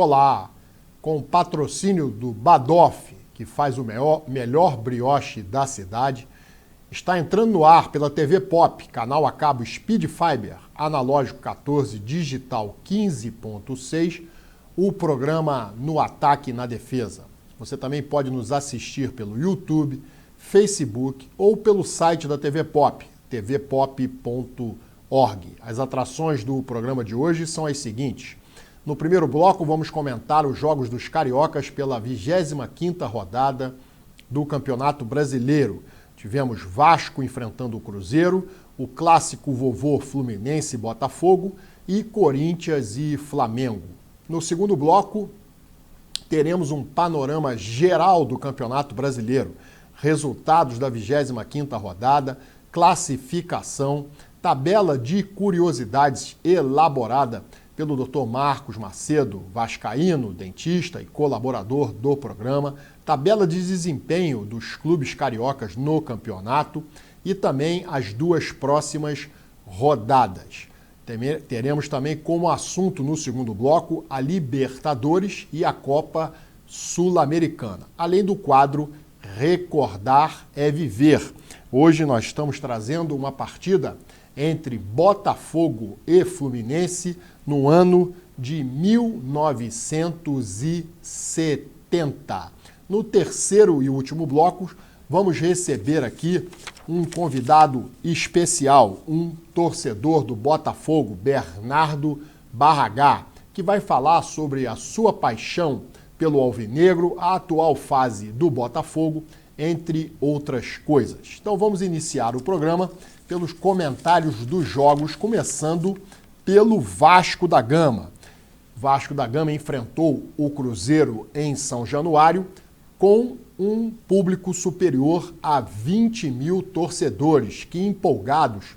Olá, com o patrocínio do Badoff, que faz o melhor brioche da cidade, está entrando no ar pela TV Pop, canal a cabo Speed Fiber, analógico 14, digital 15.6, o programa No Ataque e na Defesa. Você também pode nos assistir pelo YouTube, Facebook ou pelo site da TV Pop, tvpop.org. As atrações do programa de hoje são as seguintes. No primeiro bloco, vamos comentar os jogos dos cariocas pela 25ª rodada do Campeonato Brasileiro. Tivemos Vasco enfrentando o Cruzeiro, o clássico vovô Fluminense e Botafogo e Corinthians e Flamengo. No segundo bloco, teremos um panorama geral do Campeonato Brasileiro, resultados da 25ª rodada, classificação, tabela de curiosidades elaborada pelo Dr. Marcos Macedo, vascaíno, dentista e colaborador do programa, tabela de desempenho dos clubes cariocas no campeonato e também as duas próximas rodadas. Teremos também como assunto no segundo bloco a Libertadores e a Copa Sul-Americana, além do quadro Recordar é Viver. Hoje nós estamos trazendo uma partida entre Botafogo e Fluminense no ano de 1970. No terceiro e último bloco, vamos receber aqui um convidado especial, um torcedor do Botafogo, Bernardo Barragá, que vai falar sobre a sua paixão pelo alvinegro, a atual fase do Botafogo, entre outras coisas. Então vamos iniciar o programa pelos comentários dos jogos, começando pelo Vasco da Gama. Vasco da Gama enfrentou o Cruzeiro em São Januário com um público superior a 20 mil torcedores, que empolgados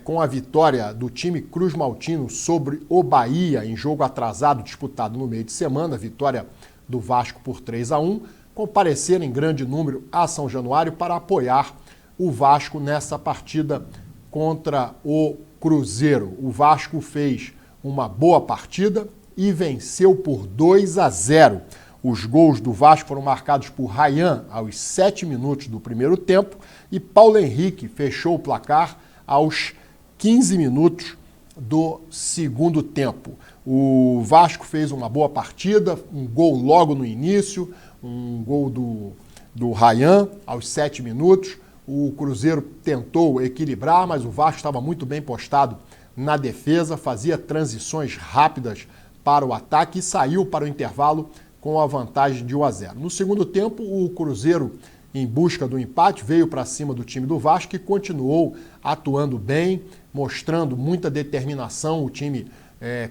com a vitória do time Cruz Maltino sobre o Bahia em jogo atrasado disputado no meio de semana, vitória do Vasco por 3-1, compareceram em grande número a São Januário para apoiar o Vasco nessa partida contra o Cruzeiro. O Vasco fez uma boa partida e venceu por 2-0. Os gols do Vasco foram marcados por Ryan aos 7 minutos do primeiro tempo e Paulo Henrique fechou o placar aos 15 minutos do segundo tempo. O Vasco fez uma boa partida, um gol logo no início, um gol do Ryan aos 7 minutos. O Cruzeiro tentou equilibrar, mas o Vasco estava muito bem postado na defesa, fazia transições rápidas para o ataque e saiu para o intervalo com a vantagem de 1-0. No segundo tempo, o Cruzeiro, em busca do empate, veio para cima do time do Vasco e continuou atuando bem, mostrando muita determinação o time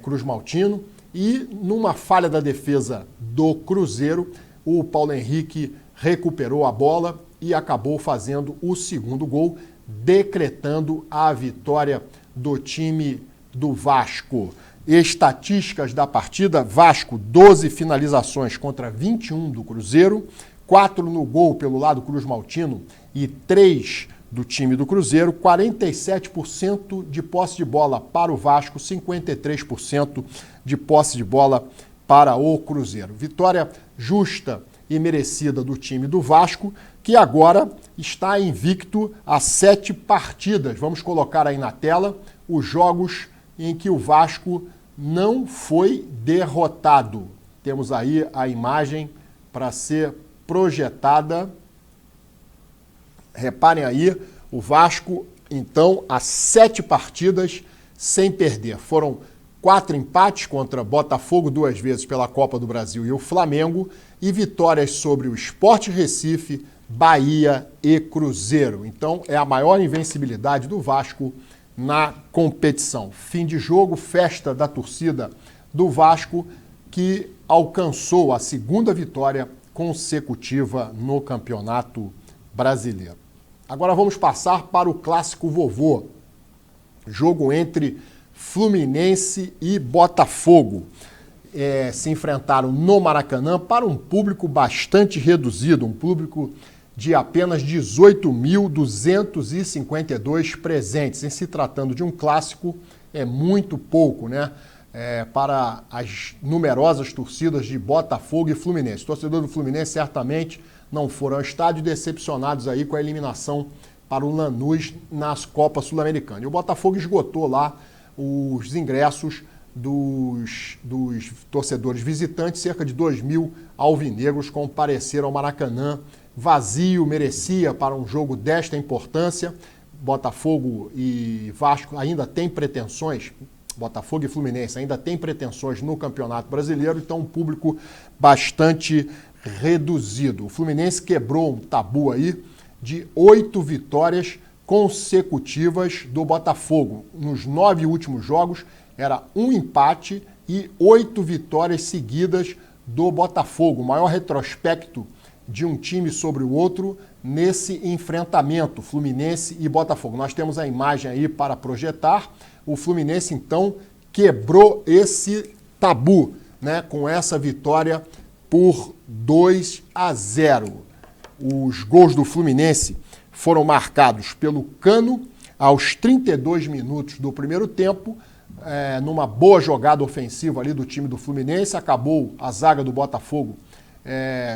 Cruz Maltino. E numa falha da defesa do Cruzeiro, o Paulo Henrique recuperou a bola e acabou fazendo o segundo gol, decretando a vitória do time do Vasco. Estatísticas da partida: Vasco 12 finalizações contra 21 do Cruzeiro, 4 no gol pelo lado Cruz Maltino e 3 do time do Cruzeiro, 47% de posse de bola para o Vasco, 53% de posse de bola para o Cruzeiro. Vitória justa e merecida do time do Vasco, que agora está invicto a 7 partidas. Vamos colocar aí na tela os jogos em que o Vasco não foi derrotado. Temos aí a imagem para ser projetada. Reparem aí, o Vasco, então, há 7 partidas sem perder. Foram 4 empates contra Botafogo 2 vezes pela Copa do Brasil e o Flamengo, e vitórias sobre o Sport Recife, Bahia e Cruzeiro. Então, é a maior invencibilidade do Vasco na competição. Fim de jogo, festa da torcida do Vasco, que alcançou a 2ª vitória consecutiva no Campeonato Brasileiro. Agora vamos passar para o clássico vovô, jogo entre Fluminense e Botafogo. Se enfrentaram no Maracanã para um público bastante reduzido, um público de apenas 18.252 presentes. Em se tratando de um clássico, é muito pouco, né? para as numerosas torcidas de Botafogo e Fluminense. Torcedores do Fluminense certamente não foram ao estádio, decepcionados aí com a eliminação para o Lanús nas Copas Sul-Americanas. E o Botafogo esgotou lá os ingressos dos torcedores visitantes, cerca de 2.000 alvinegros compareceram ao Maracanã, vazio, merecia para um jogo desta importância. Botafogo e Vasco ainda têm pretensões, Botafogo e Fluminense ainda têm pretensões no Campeonato Brasileiro, então um público bastante reduzido. O Fluminense quebrou um tabu aí de 8 vitórias consecutivas do Botafogo. Nos 9 últimos jogos, era um empate e 8 vitórias seguidas do Botafogo. O maior retrospecto de um time sobre o outro nesse enfrentamento, Fluminense e Botafogo. Nós temos a imagem aí para projetar. O Fluminense, então, quebrou esse tabu, né, com essa vitória por 2-0. Os gols do Fluminense foram marcados pelo Cano aos 32 minutos do primeiro tempo, numa boa jogada ofensiva ali do time do Fluminense. Acabou a zaga do Botafogo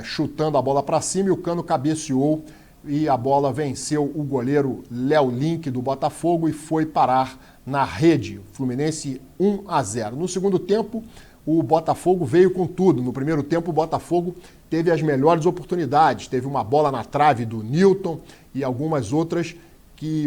chutando a bola para cima e o Cano cabeceou e a bola venceu o goleiro Léo Link do Botafogo e foi parar na rede. Fluminense 1-0. No segundo tempo, o Botafogo veio com tudo. No primeiro tempo, o Botafogo teve as melhores oportunidades. Teve uma bola na trave do Newton e algumas outras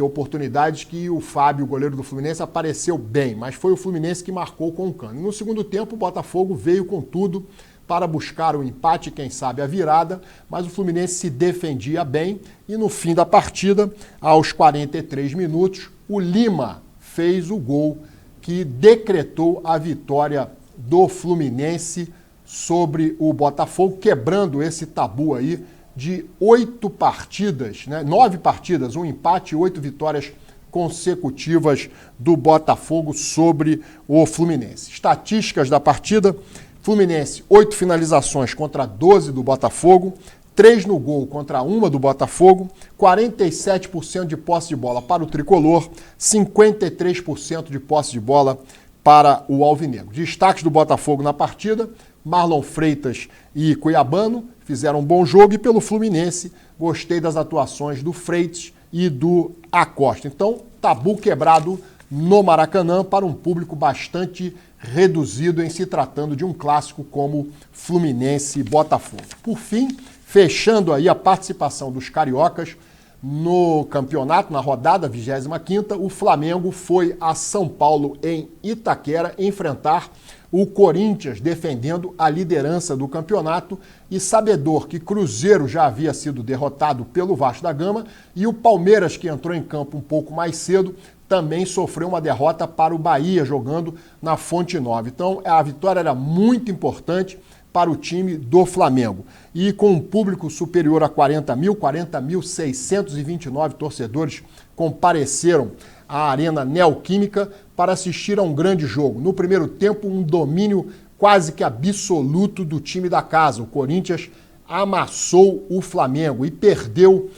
oportunidades que o Fábio, o goleiro do Fluminense, apareceu bem. Mas foi o Fluminense que marcou com o Cano. E no segundo tempo, o Botafogo veio com tudo para buscar o empate, quem sabe a virada, mas o Fluminense se defendia bem e no fim da partida, aos 43 minutos, o Lima fez o gol que decretou a vitória do Fluminense sobre o Botafogo, quebrando esse tabu aí de 8 partidas, né? 9 partidas, um empate e 8 vitórias consecutivas do Botafogo sobre o Fluminense. Estatísticas da partida: Fluminense, 8 finalizações contra 12 do Botafogo, 3 no gol contra 1 do Botafogo, 47% de posse de bola para o Tricolor, 53% de posse de bola para o Alvinegro. Destaques do Botafogo na partida: Marlon Freitas e Cuiabano fizeram um bom jogo, e pelo Fluminense, gostei das atuações do Freitas e do Acosta. Então, tabu quebrado no Maracanã para um público bastante reduzido em se tratando de um clássico como Fluminense e Botafogo. Por fim, fechando aí a participação dos cariocas no campeonato, na rodada 25ª, o Flamengo foi a São Paulo, em Itaquera, enfrentar o Corinthians, defendendo a liderança do campeonato, e sabedor que Cruzeiro já havia sido derrotado pelo Vasco da Gama e o Palmeiras, que entrou em campo um pouco mais cedo, também sofreu uma derrota para o Bahia, jogando na Fonte Nova. Então, a vitória era muito importante para o time do Flamengo. E com um público superior a 40.629 torcedores compareceram à Arena Neoquímica para assistir a um grande jogo. No primeiro tempo, um domínio quase que absoluto do time da casa. O Corinthians amassou o Flamengo e perdeu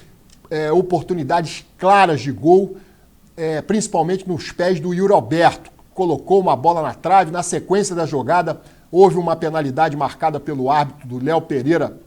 oportunidades claras de gol, principalmente nos pés do Yuri Alberto. Colocou uma bola na trave, na sequência da jogada houve uma penalidade marcada pelo árbitro do Léo Pereira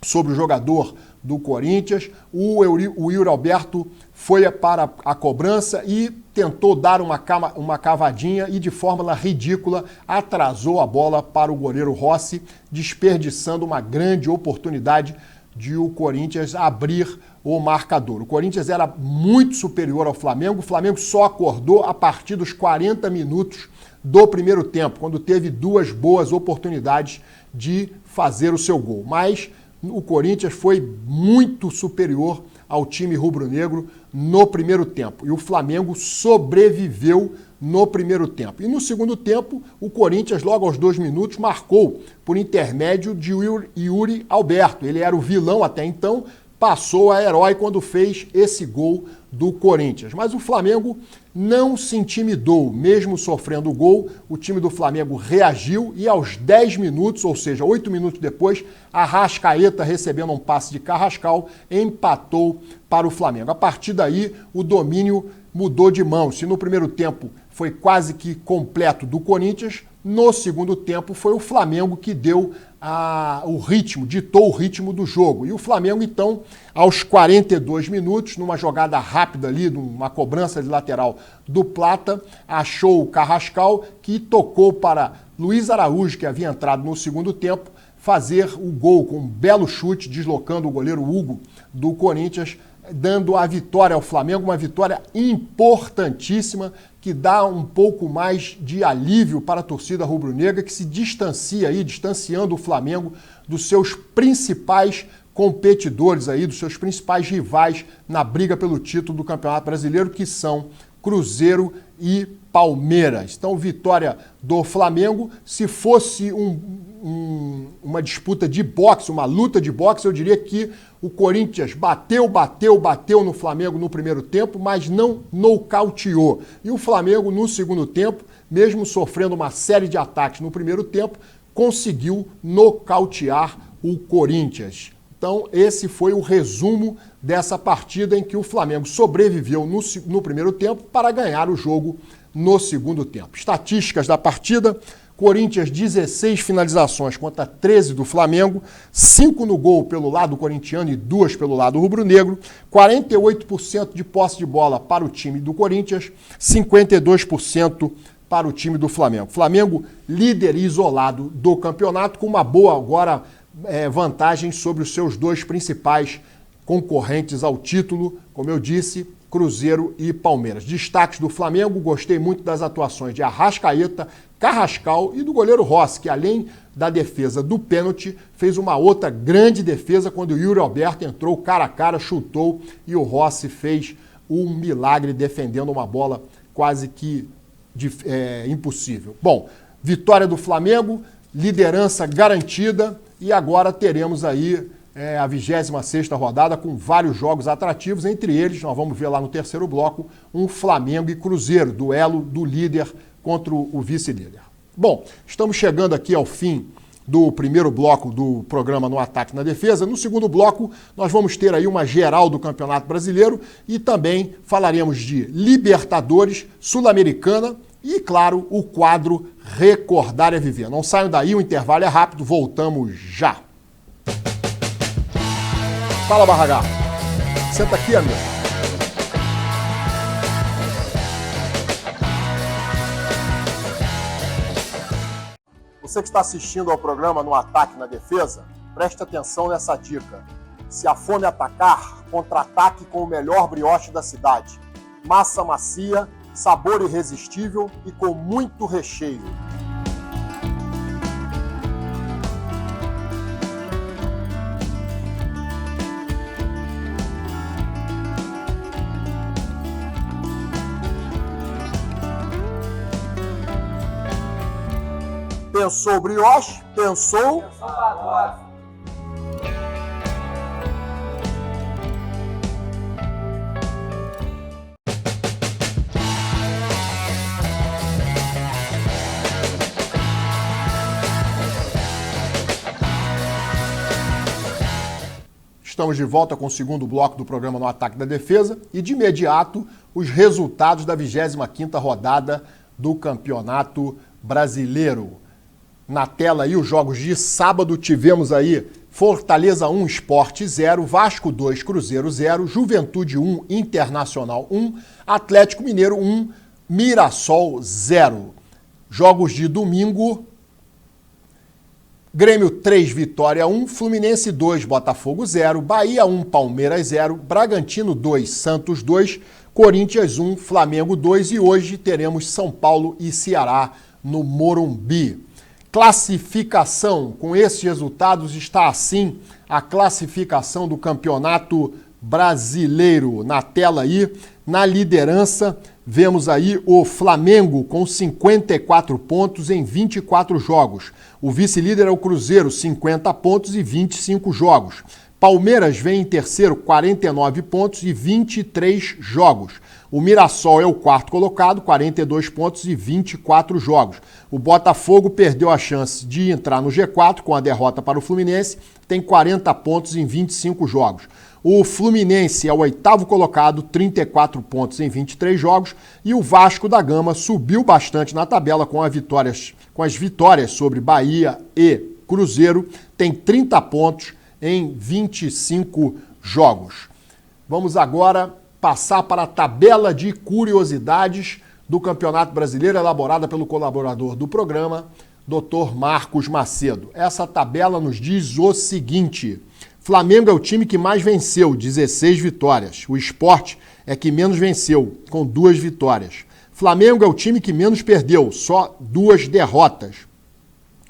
sobre o jogador do Corinthians. O Yuri Alberto foi para a cobrança e tentou dar uma cavadinha e, de forma ridícula, atrasou a bola para o goleiro Rossi, desperdiçando uma grande oportunidade de o Corinthians abrir o marcador. O Corinthians era muito superior ao Flamengo. O Flamengo só acordou a partir dos 40 minutos do primeiro tempo, quando teve 2 boas oportunidades de fazer o seu gol. Mas o Corinthians foi muito superior ao time rubro-negro no primeiro tempo. E o Flamengo sobreviveu no primeiro tempo. E no segundo tempo, o Corinthians, logo aos 2 minutos, marcou por intermédio de Yuri Alberto. Ele era o vilão até então, passou a herói quando fez esse gol do Corinthians. Mas o Flamengo não se intimidou, mesmo sofrendo o gol. O time do Flamengo reagiu e aos 10 minutos, ou seja, 8 minutos depois, Arrascaeta, recebendo um passe de Carrascal, empatou para o Flamengo. A partir daí, o domínio mudou de mão. Se no primeiro tempo foi quase que completo do Corinthians, no segundo tempo foi o Flamengo que deu o ritmo, ditou o ritmo do jogo. E o Flamengo, então, aos 42 minutos, numa jogada rápida ali, numa cobrança de lateral do Plata, achou o Carrascal, que tocou para Luiz Araújo, que havia entrado no segundo tempo, fazer o gol com um belo chute, deslocando o goleiro Hugo do Corinthians, dando a vitória ao Flamengo, uma vitória importantíssima, que dá um pouco mais de alívio para a torcida rubro-negra, que se distancia aí, distanciando o Flamengo dos seus principais competidores aí, dos seus principais rivais na briga pelo título do Campeonato Brasileiro, que são Cruzeiro e Palmeiras. Então, vitória do Flamengo. Se fosse uma disputa de boxe, uma luta de boxe, eu diria que o Corinthians bateu no Flamengo no primeiro tempo, mas não nocauteou. E o Flamengo, no segundo tempo, mesmo sofrendo uma série de ataques no primeiro tempo, conseguiu nocautear o Corinthians. Então, esse foi o resumo dessa partida em que o Flamengo sobreviveu no primeiro tempo para ganhar o jogo no segundo tempo. Estatísticas da partida: Corinthians 16 finalizações contra 13 do Flamengo, 5 no gol pelo lado corintiano e 2 pelo lado rubro-negro, 48% de posse de bola para o time do Corinthians, 52% para o time do Flamengo. Flamengo líder isolado do campeonato, com uma boa agora vantagem sobre os seus dois principais concorrentes ao título, como eu disse, Cruzeiro e Palmeiras. Destaques do Flamengo: gostei muito das atuações de Arrascaeta, Carrascal e do goleiro Rossi, que além da defesa do pênalti, fez uma outra grande defesa quando o Yuri Alberto entrou cara a cara, chutou e o Rossi fez um milagre defendendo uma bola quase que impossível. Bom, vitória do Flamengo, liderança garantida e agora teremos aí a 26ª rodada com vários jogos atrativos, entre eles, nós vamos ver lá no terceiro bloco, um Flamengo e Cruzeiro, duelo do líder contra o vice-líder. Bom, estamos chegando aqui ao fim do primeiro bloco do programa No Ataque na Defesa. No segundo bloco, nós vamos ter aí uma geral do Campeonato Brasileiro e também falaremos de Libertadores, Sul-Americana e, claro, o quadro Recordar é Viver. Não saiam daí, o intervalo é rápido, voltamos já. Fala, Barragá. Senta aqui, amigo. Você que está assistindo ao programa No Ataque na Defesa, preste atenção nessa dica. Se a fome atacar, contra-ataque com o melhor brioche da cidade. Massa macia, sabor irresistível e com muito recheio. Pensou brioche? Pensou pagode. Estamos de volta com o segundo bloco do programa No Ataque da Defesa e, de imediato, os resultados da 25ª rodada do Campeonato Brasileiro. Na tela aí os jogos de sábado, tivemos aí Fortaleza 1, Sport 0, Vasco 2, Cruzeiro 0, Juventude 1, Internacional 1, Atlético Mineiro 1, Mirassol 0. Jogos de domingo: Grêmio 3, Vitória 1, Fluminense 2, Botafogo 0, Bahia 1, Palmeiras 0, Bragantino 2, Santos 2, Corinthians 1, Flamengo 2 e hoje teremos São Paulo e Ceará no Morumbi. Classificação: com esses resultados está assim a classificação do Campeonato Brasileiro. Na tela aí, na liderança, vemos aí o Flamengo com 54 pontos em 24 jogos. O vice-líder é o Cruzeiro, 50 pontos e 25 jogos. Palmeiras vem em terceiro, 49 pontos e 23 jogos. O Mirassol é o quarto colocado, 42 pontos e 24 jogos. O Botafogo perdeu a chance de entrar no G4 com a derrota para o Fluminense, tem 40 pontos em 25 jogos. O Fluminense é o oitavo colocado, 34 pontos em 23 jogos. E o Vasco da Gama subiu bastante na tabela com as vitórias sobre Bahia e Cruzeiro, tem 30 pontos em 25 jogos. Vamos agora passar para a tabela de curiosidades do Campeonato Brasileiro, elaborada pelo colaborador do programa, Dr. Marcos Macedo. Essa tabela nos diz o seguinte: Flamengo é o time que mais venceu, 16 vitórias. O Sport é que menos venceu, com 2 vitórias. Flamengo é o time que menos perdeu, só 2 derrotas.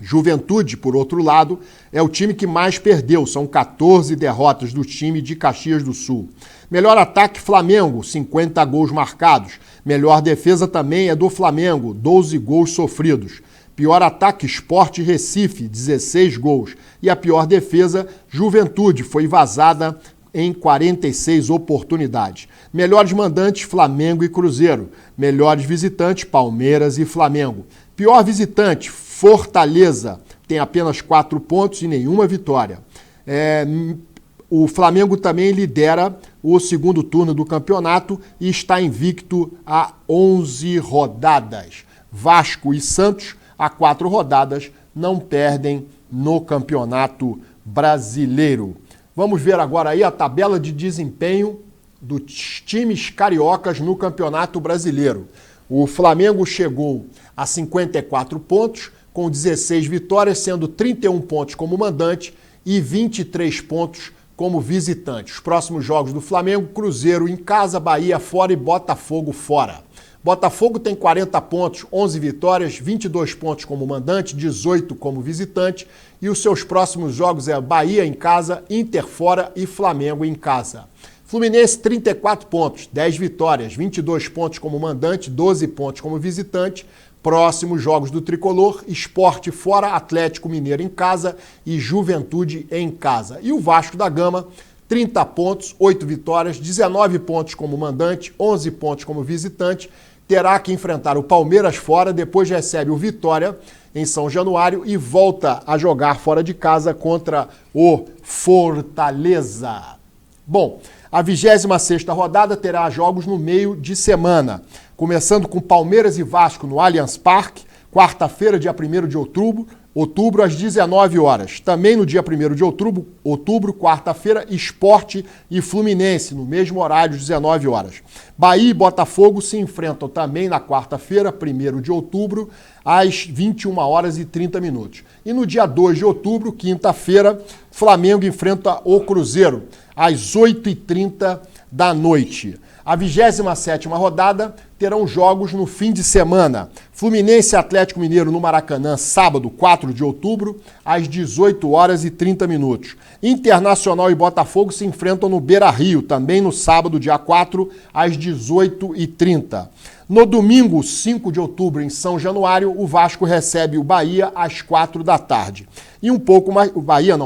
Juventude, por outro lado, é o time que mais perdeu, são 14 derrotas do time de Caxias do Sul. Melhor ataque, Flamengo, 50 gols marcados. Melhor defesa também é do Flamengo, 12 gols sofridos. Pior ataque, Sport Recife, 16 gols. E a pior defesa, Juventude, foi vazada em 46 oportunidades. Melhores mandantes, Flamengo e Cruzeiro. Melhores visitantes, Palmeiras e Flamengo. Pior visitante, Fortaleza, tem apenas 4 pontos e nenhuma vitória. O Flamengo também lidera o segundo turno do campeonato e está invicto a 11 rodadas. Vasco e Santos, a 4 rodadas, não perdem no Campeonato Brasileiro. Vamos ver agora aí a tabela de desempenho dos times cariocas no Campeonato Brasileiro. O Flamengo chegou a 54 pontos, com 16 vitórias, sendo 31 pontos como mandante e 23 pontos como visitante. Os próximos jogos do Flamengo: Cruzeiro em casa, Bahia fora e Botafogo fora. Botafogo tem 40 pontos, 11 vitórias, 22 pontos como mandante, 18 como visitante. E os seus próximos jogos é Bahia em casa, Inter fora e Flamengo em casa. Fluminense, 34 pontos, 10 vitórias, 22 pontos como mandante, 12 pontos como visitante. Próximos jogos do Tricolor: Sport fora, Atlético Mineiro em casa e Juventude em casa. E o Vasco da Gama, 30 pontos, 8 vitórias, 19 pontos como mandante, 11 pontos como visitante. Terá que enfrentar o Palmeiras fora, depois recebe o Vitória em São Januário e volta a jogar fora de casa contra o Fortaleza. Bom, a 26ª rodada terá jogos no meio de semana, começando com Palmeiras e Vasco no Allianz Parque, quarta-feira, dia 1º de outubro, às 19 horas. Também no dia 1º de outubro, quarta-feira, Sport e Fluminense, no mesmo horário, 19 horas. Bahia e Botafogo se enfrentam também na quarta-feira, 1º de outubro, às 21 horas e 30 minutos. E no dia 2 de outubro, quinta-feira, Flamengo enfrenta o Cruzeiro, às 8h30 da noite. A 27ª rodada terão jogos no fim de semana. Fluminense e Atlético Mineiro no Maracanã, sábado, 4 de outubro, às 18 horas e 30 minutos. Internacional e Botafogo se enfrentam no Beira-Rio, também no sábado, dia 4, às 18h30. No domingo, 5 de outubro, em São Januário, o Vasco recebe o Bahia às 4 da tarde. E um pouco mais...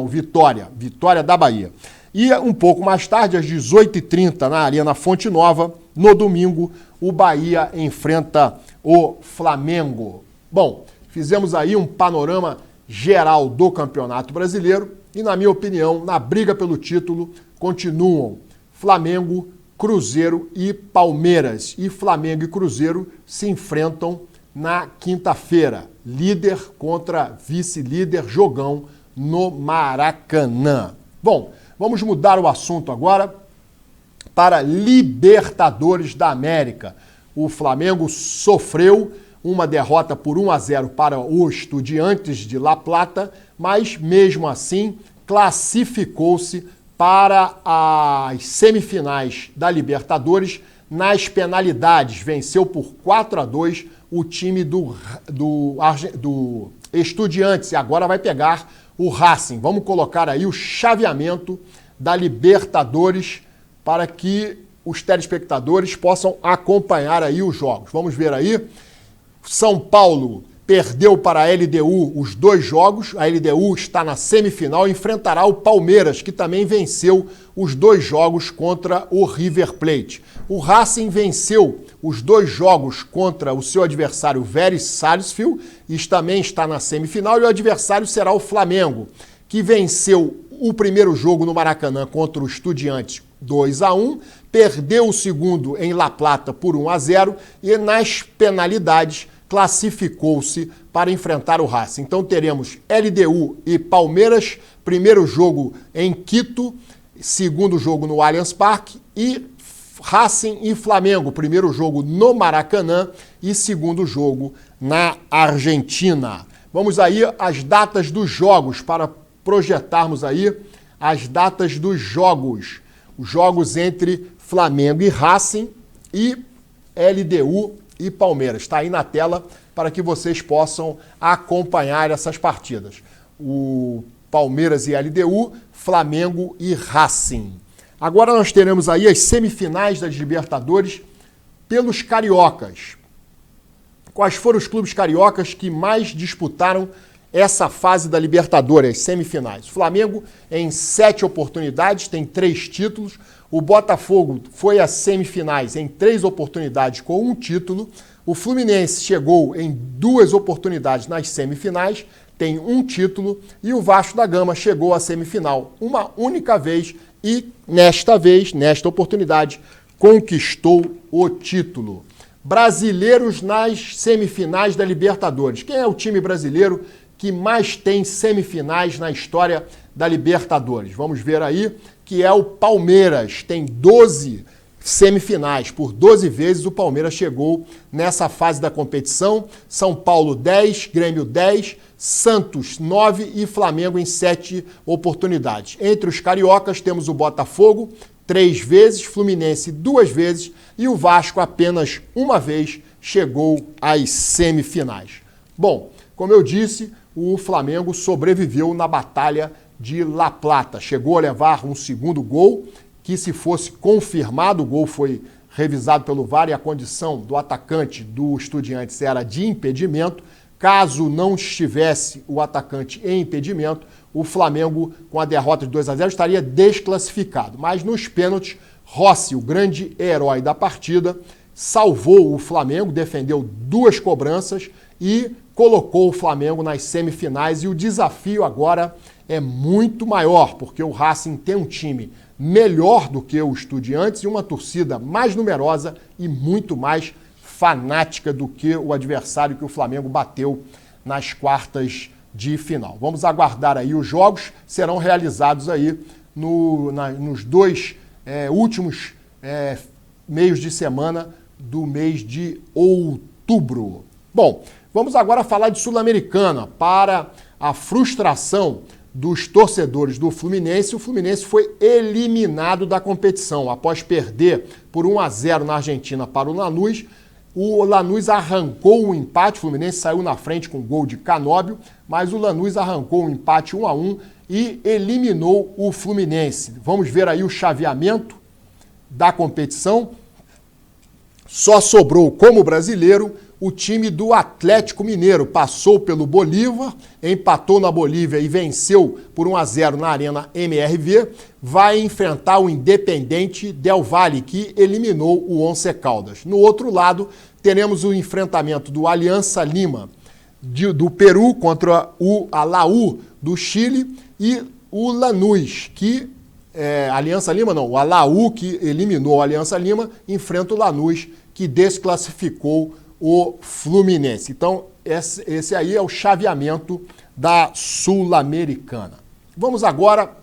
Vitória da Bahia. E um pouco mais tarde, às 18h30, na Arena Fonte Nova, no domingo, o Bahia enfrenta o Flamengo. Bom, fizemos aí um panorama geral do Campeonato Brasileiro e, na minha opinião, na briga pelo título, continuam Flamengo, Cruzeiro e Palmeiras. E Flamengo e Cruzeiro se enfrentam na quinta-feira, líder contra vice-líder, jogão no Maracanã. Bom, vamos mudar o assunto agora para Libertadores da América. O Flamengo sofreu uma derrota por 1-0 para o Estudiantes de La Plata, mas mesmo assim classificou-se para as semifinais da Libertadores nas penalidades. Venceu por 4-2 o time do Estudiantes e agora vai pegar o Racing. Vamos colocar aí o chaveamento da Libertadores para que os telespectadores possam acompanhar aí os jogos. Vamos ver aí. São Paulo perdeu para a LDU os 2 jogos. A LDU está na semifinal e enfrentará o Palmeiras, que também venceu os 2 jogos contra o River Plate. O Racing venceu os 2 jogos contra o seu adversário Vélez Sarsfield e também está na semifinal. E o adversário será o Flamengo, que venceu o primeiro jogo no Maracanã contra o Estudiantes 2-1, perdeu o segundo em La Plata por 1-0 e nas penalidades classificou-se para enfrentar o Racing. Então teremos LDU e Palmeiras, primeiro jogo em Quito, segundo jogo no Allianz Parque, e Racing e Flamengo, primeiro jogo no Maracanã e segundo jogo na Argentina. Vamos aí às datas dos jogos, para projetarmos aí as datas dos jogos. Os jogos entre Flamengo e Racing e LDU e Palmeiras. Está aí na tela para que vocês possam acompanhar essas partidas. O Palmeiras e LDU, Flamengo e Racing. Agora nós teremos aí as semifinais das Libertadores pelos cariocas. Quais foram os clubes cariocas que mais disputaram essa fase da Libertadores, as semifinais? O Flamengo, em 7 oportunidades, tem 3 títulos. O Botafogo foi às semifinais em 3 oportunidades com 1 título. O Fluminense chegou em 2 oportunidades nas semifinais, tem 1 título. E o Vasco da Gama chegou à semifinal uma única vez e, nesta oportunidade, conquistou o título. Brasileiros nas semifinais da Libertadores. Quem é o time brasileiro que mais tem semifinais na história da Libertadores? Vamos ver aí, que é o Palmeiras. Tem 12 semifinais. Por 12 vezes o Palmeiras chegou nessa fase da competição. São Paulo 10, Grêmio 10, Santos 9 e Flamengo em 7 oportunidades. Entre os cariocas temos o Botafogo 3 vezes, Fluminense 2 vezes e o Vasco apenas 1 vez chegou às semifinais. Bom, como eu disse, o Flamengo sobreviveu na Batalha de La Plata. Chegou a levar um segundo gol, que se fosse confirmado, o gol foi revisado pelo VAR e a condição do atacante do Estudiantes era de impedimento. Caso não estivesse o atacante em impedimento, o Flamengo, com a derrota de 2-0, estaria desclassificado. Mas nos pênaltis, Rossi, o grande herói da partida, salvou o Flamengo, defendeu 2 cobranças e colocou o Flamengo nas semifinais. E o desafio agora é muito maior, porque o Racing tem um time melhor do que o Estudiantes e uma torcida mais numerosa e muito mais fanática do que o adversário que o Flamengo bateu nas quartas de final. Vamos aguardar aí, os jogos serão realizados aí nos 2 últimos meios de semana do mês de outubro. Bom, vamos agora falar de Sul-Americana. Para a frustração dos torcedores do Fluminense, o Fluminense foi eliminado da competição. Após perder por 1-0 na Argentina para o Lanús, o Lanús arrancou o empate, o Fluminense saiu na frente com gol de Canóbio, mas o Lanús arrancou o empate 1-1 e eliminou o Fluminense. Vamos ver aí o chaveamento da competição. Só sobrou como brasileiro o time do Atlético Mineiro. Passou pelo Bolívar, empatou na Bolívia e venceu por 1-0 na Arena MRV. Vai enfrentar o Independiente Del Valle, que eliminou o Once Caldas. No outro lado, teremos o enfrentamento do Alianza Lima do Peru contra o Alaú do Chile e o Lanús, que Alianza Lima não, o Alaú, que eliminou o Alianza Lima, enfrenta o Lanús, que desclassificou o Fluminense. Então, esse aí é o chaveamento da Sul-Americana. Vamos agora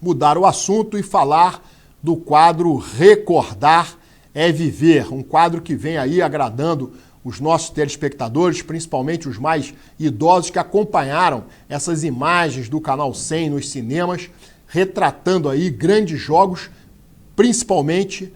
mudar o assunto e falar do quadro Recordar é Viver, um quadro que vem aí agradando os nossos telespectadores, principalmente os mais idosos que acompanharam essas imagens do Canal 100 nos cinemas, retratando aí grandes jogos, principalmente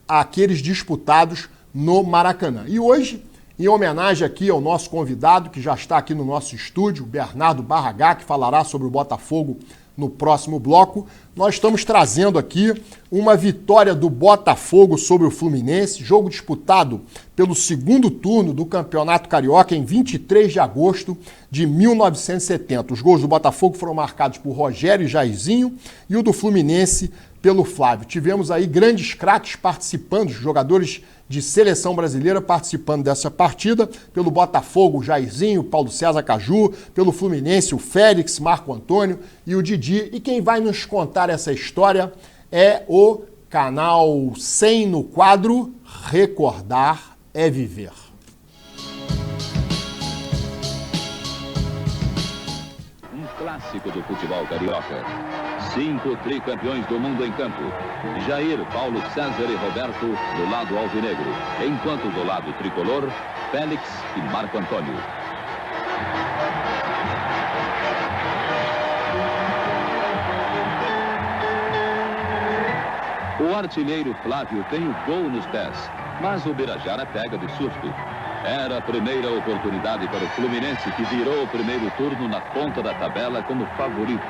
aqueles disputados no Maracanã. E hoje, em homenagem aqui ao nosso convidado, que já está aqui no nosso estúdio, Bernardo Barragá, que falará sobre o Botafogo no próximo bloco, nós estamos trazendo aqui uma vitória do Botafogo sobre o Fluminense, jogo disputado pelo segundo turno do Campeonato Carioca em 23 de agosto de 1970. Os gols do Botafogo foram marcados por Rogério e Jairzinho e o do Fluminense pelo Flávio. Tivemos aí grandes craques participando, jogadores de seleção brasileira participando dessa partida, pelo Botafogo, Jairzinho, Paulo César Caju, pelo Fluminense, o Félix, Marco Antônio e o Didi. E quem vai nos contar essa história é o canal 100 no quadro Recordar é Viver. Um clássico do futebol carioca. 5 tricampeões do mundo em campo. Jair, Paulo César e Roberto do lado alvinegro, enquanto do lado tricolor, Félix e Marco Antônio. O artilheiro Flávio tem o gol nos pés, mas o Birajara pega de susto. Era a primeira oportunidade para o Fluminense, que virou o primeiro turno na ponta da tabela como favorito.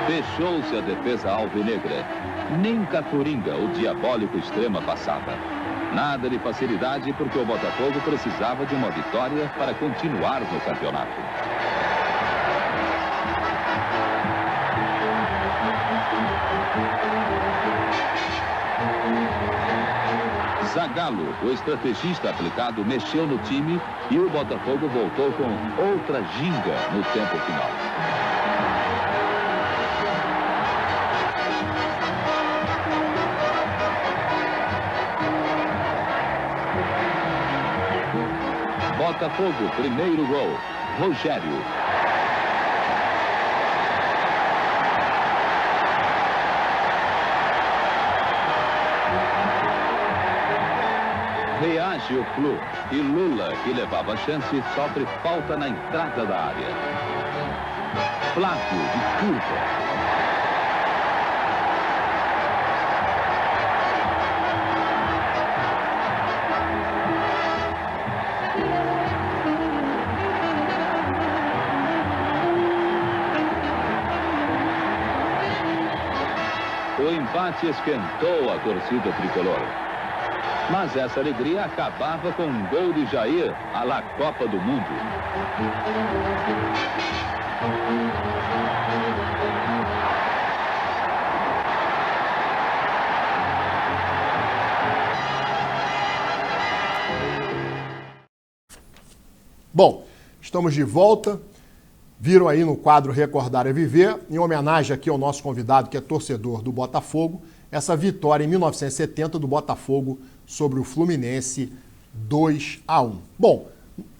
Fechou-se a defesa alvinegra. Nem Caturinga, o diabólico extrema, passava. Nada de facilidade, porque o Botafogo precisava de uma vitória para continuar no campeonato. Zagallo, o estrategista aplicado, mexeu no time e o Botafogo voltou com outra ginga no tempo final. Botafogo, primeiro gol, Rogério. Reage o Flu e Lula, que levava a chance, sofre falta na entrada da área. Flávio, de curva. O empate esquentou a torcida tricolor. Mas essa alegria acabava com um gol de Jair à la Copa do Mundo. Bom, estamos de volta. Viram aí no quadro Recordar é Viver, em homenagem aqui ao nosso convidado, que é torcedor do Botafogo, essa vitória em 1970 do Botafogo sobre o Fluminense 2-1. Bom,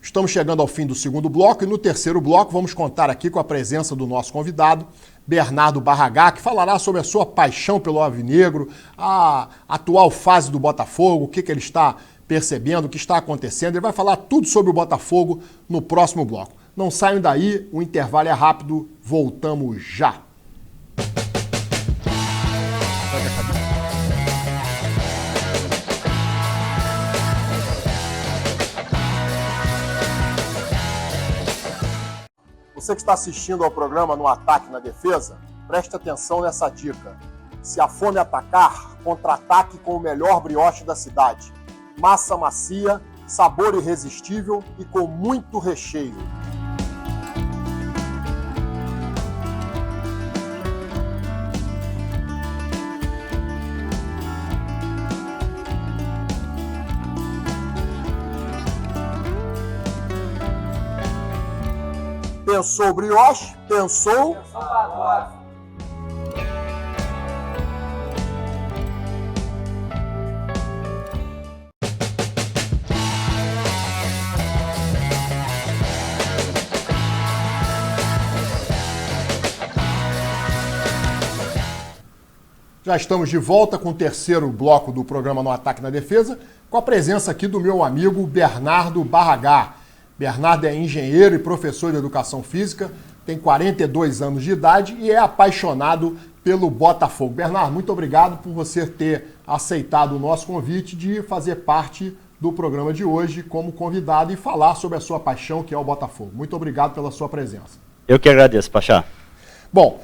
estamos chegando ao fim do segundo bloco e no terceiro bloco vamos contar aqui com a presença do nosso convidado, Bernardo Barragá, que falará sobre a sua paixão pelo alvinegro, a atual fase do Botafogo, o que ele está percebendo, o que está acontecendo. Ele vai falar tudo sobre o Botafogo no próximo bloco. Não saiam daí, o intervalo é rápido, voltamos já. Você que está assistindo ao programa No Ataque na Defesa, preste atenção nessa dica. Se a fome atacar, contra-ataque com o melhor brioche da cidade. Massa macia, sabor irresistível e com muito recheio. Pensou brioche? Pensou pagode. Já estamos de volta com o terceiro bloco do programa No Ataque na Defesa, com a presença aqui do meu amigo Bernardo Barragá. Bernardo é engenheiro e professor de educação física, tem 42 anos de idade e é apaixonado pelo Botafogo. Bernardo, muito obrigado por você ter aceitado o nosso convite de fazer parte do programa de hoje como convidado e falar sobre a sua paixão, que é o Botafogo. Muito obrigado pela sua presença. Eu que agradeço, Pachá. Bom,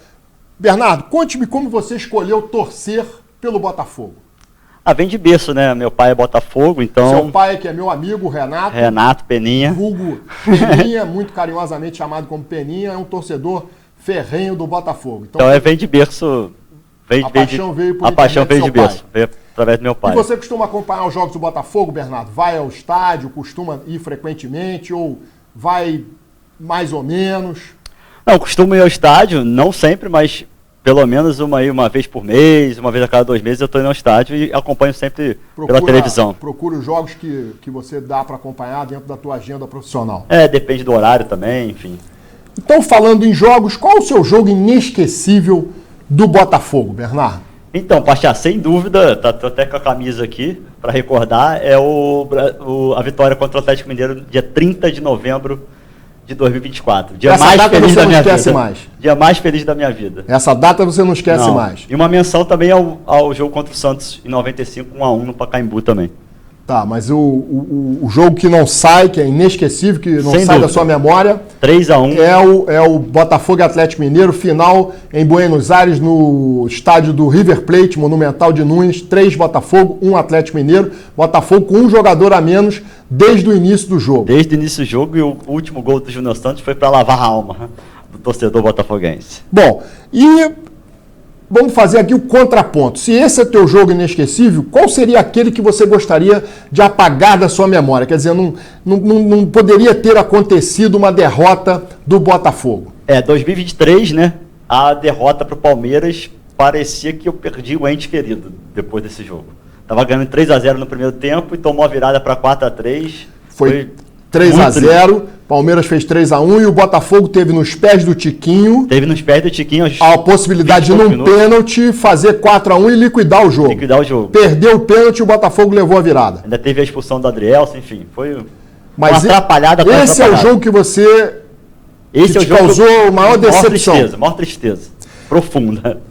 Bernardo, conte-me como você escolheu torcer pelo Botafogo. Vem de berço, né? Meu pai é Botafogo, então... Seu pai, que é meu amigo, Renato. Renato Peninha. Vulgo Peninha, muito carinhosamente chamado como Peninha, é um torcedor ferrenho do Botafogo. Então vem de berço... A paixão veio por A paixão veio de berço, pai. veio através do meu pai. E você costuma acompanhar os jogos do Botafogo, Bernardo? Vai ao estádio, costuma ir frequentemente ou vai mais ou menos? Não, costumo ir ao estádio, não sempre, mas pelo menos uma vez por mês, uma vez a cada 2 meses eu estou indo ao estádio e acompanho sempre pela televisão. Procura os jogos que você dá para acompanhar dentro da tua agenda profissional. Depende do horário também, enfim. Então, falando em jogos, qual o seu jogo inesquecível do Botafogo, Bernardo? Então, Pachá, sem dúvida, tô até com a camisa aqui para recordar, é a vitória contra o Atlético Mineiro dia 30 de novembro de 2024. Dia Essa mais data feliz você da não minha esquece vida. mais. Dia mais feliz da minha vida. Essa data você não esquece mais. E uma menção também ao jogo contra o Santos em 95, 1-1 no Pacaembu também. Tá, mas o jogo que não sai, que é inesquecível, que não Sem sai dúvida. da sua memória, 3-1. é o Botafogo e Atlético Mineiro, final em Buenos Aires, no estádio do River Plate, Monumental de Nunes, 3 Botafogo, 1 Atlético Mineiro, Botafogo com um jogador a menos desde o início do jogo. Desde o início do jogo, e o último gol do Júnior Santos foi para lavar a alma do torcedor botafoguense. Bom, e vamos fazer aqui o contraponto. Se esse é teu jogo inesquecível, qual seria aquele que você gostaria de apagar da sua memória? Quer dizer, não poderia ter acontecido uma derrota do Botafogo. 2023, né? A derrota para o Palmeiras, parecia que eu perdi o ente querido depois desse jogo. Tava ganhando 3-0 no primeiro tempo e tomou a virada para 4-3. Foi 3-0, Palmeiras fez 3-1 e o Botafogo teve nos pés do Tiquinho. Teve nos pés do Tiquinho a possibilidade de, num pênalti, fazer 4-1 e liquidar o jogo. Perdeu o pênalti e o Botafogo levou a virada. Ainda teve a expulsão do Adrielson, enfim, foi uma atrapalhada. Esse é o jogo que você te causou maior decepção. Maior tristeza, profunda.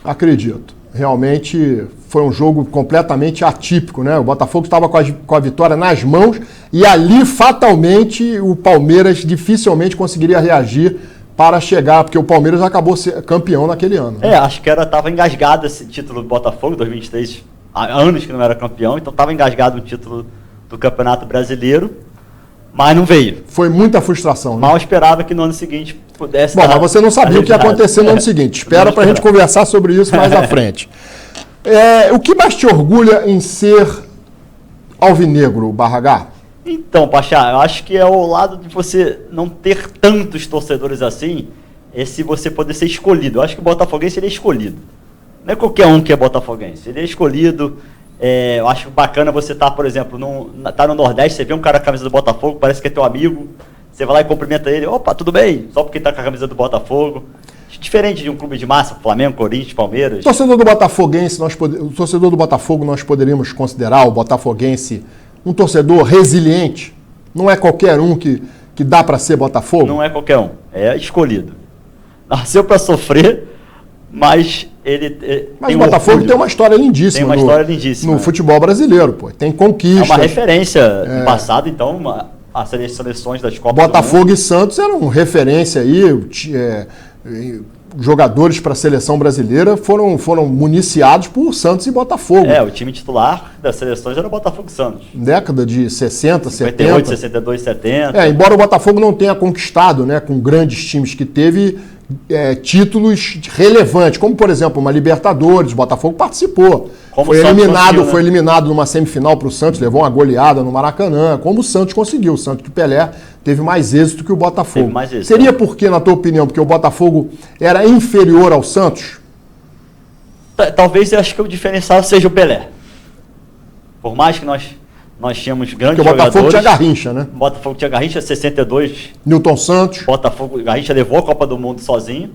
Acredito. Realmente foi um jogo completamente atípico, né? O Botafogo estava com a vitória nas mãos e ali, fatalmente, o Palmeiras dificilmente conseguiria reagir para chegar, porque o Palmeiras acabou ser campeão naquele ano. Né? Acho que estava engasgado esse título do Botafogo, 2023, há anos que não era campeão, então estava engasgado o título do Campeonato Brasileiro, mas não veio. Foi muita frustração. Né? Mal esperava que no ano seguinte pudesse... Bom, mas você não sabia o que ia acontecer no ano seguinte. Espera para a gente conversar sobre isso mais à frente. O que mais te orgulha em ser alvinegro, Barragá? Então, Pachá, eu acho que é o lado de você não ter tantos torcedores assim, se você poder ser escolhido. Eu acho que o botafoguense ele é escolhido. Não é qualquer um que é botafoguense, ele é escolhido. Eu acho bacana você estar, por exemplo, tá no Nordeste, você vê um cara com a camisa do Botafogo, parece que é teu amigo, você vai lá e cumprimenta ele, opa, tudo bem? Só porque tá com a camisa do Botafogo. Diferente de um clube de massa, Flamengo, Corinthians, Palmeiras. O torcedor do Botafogo nós poderíamos considerar o botafoguense um torcedor resiliente. Não é qualquer um que dá para ser Botafogo. Não é qualquer um, é escolhido. Nasceu para sofrer, mas ele Mas o Botafogo orgulho. Tem uma história lindíssima. Tem uma história lindíssima. No futebol brasileiro, pô. Tem conquistas. É uma referência no passado, então, as seleções das Copas Botafogo do Mundo. E Santos eram referência aí. Jogadores para a seleção brasileira foram municiados por Santos e Botafogo. O time titular das seleções era o Botafogo e Santos. Década de 60, 58, 62, 70. Embora o Botafogo não tenha conquistado, né, com grandes times que teve, títulos relevantes, como por exemplo uma Libertadores, o Botafogo participou. Foi eliminado numa semifinal para o Santos, levou uma goleada no Maracanã, como o Santos conseguiu. O Santos de Pelé teve mais êxito que o Botafogo. Seria porque, na tua opinião, porque o Botafogo era inferior ao Santos? Talvez eu acho que o diferencial seja o Pelé. Por mais que nós tínhamos grandes jogadores. Porque o Botafogo tinha Garrincha, né? O Botafogo tinha Garrincha, 62. Nilton Santos. Garrincha levou a Copa do Mundo sozinho.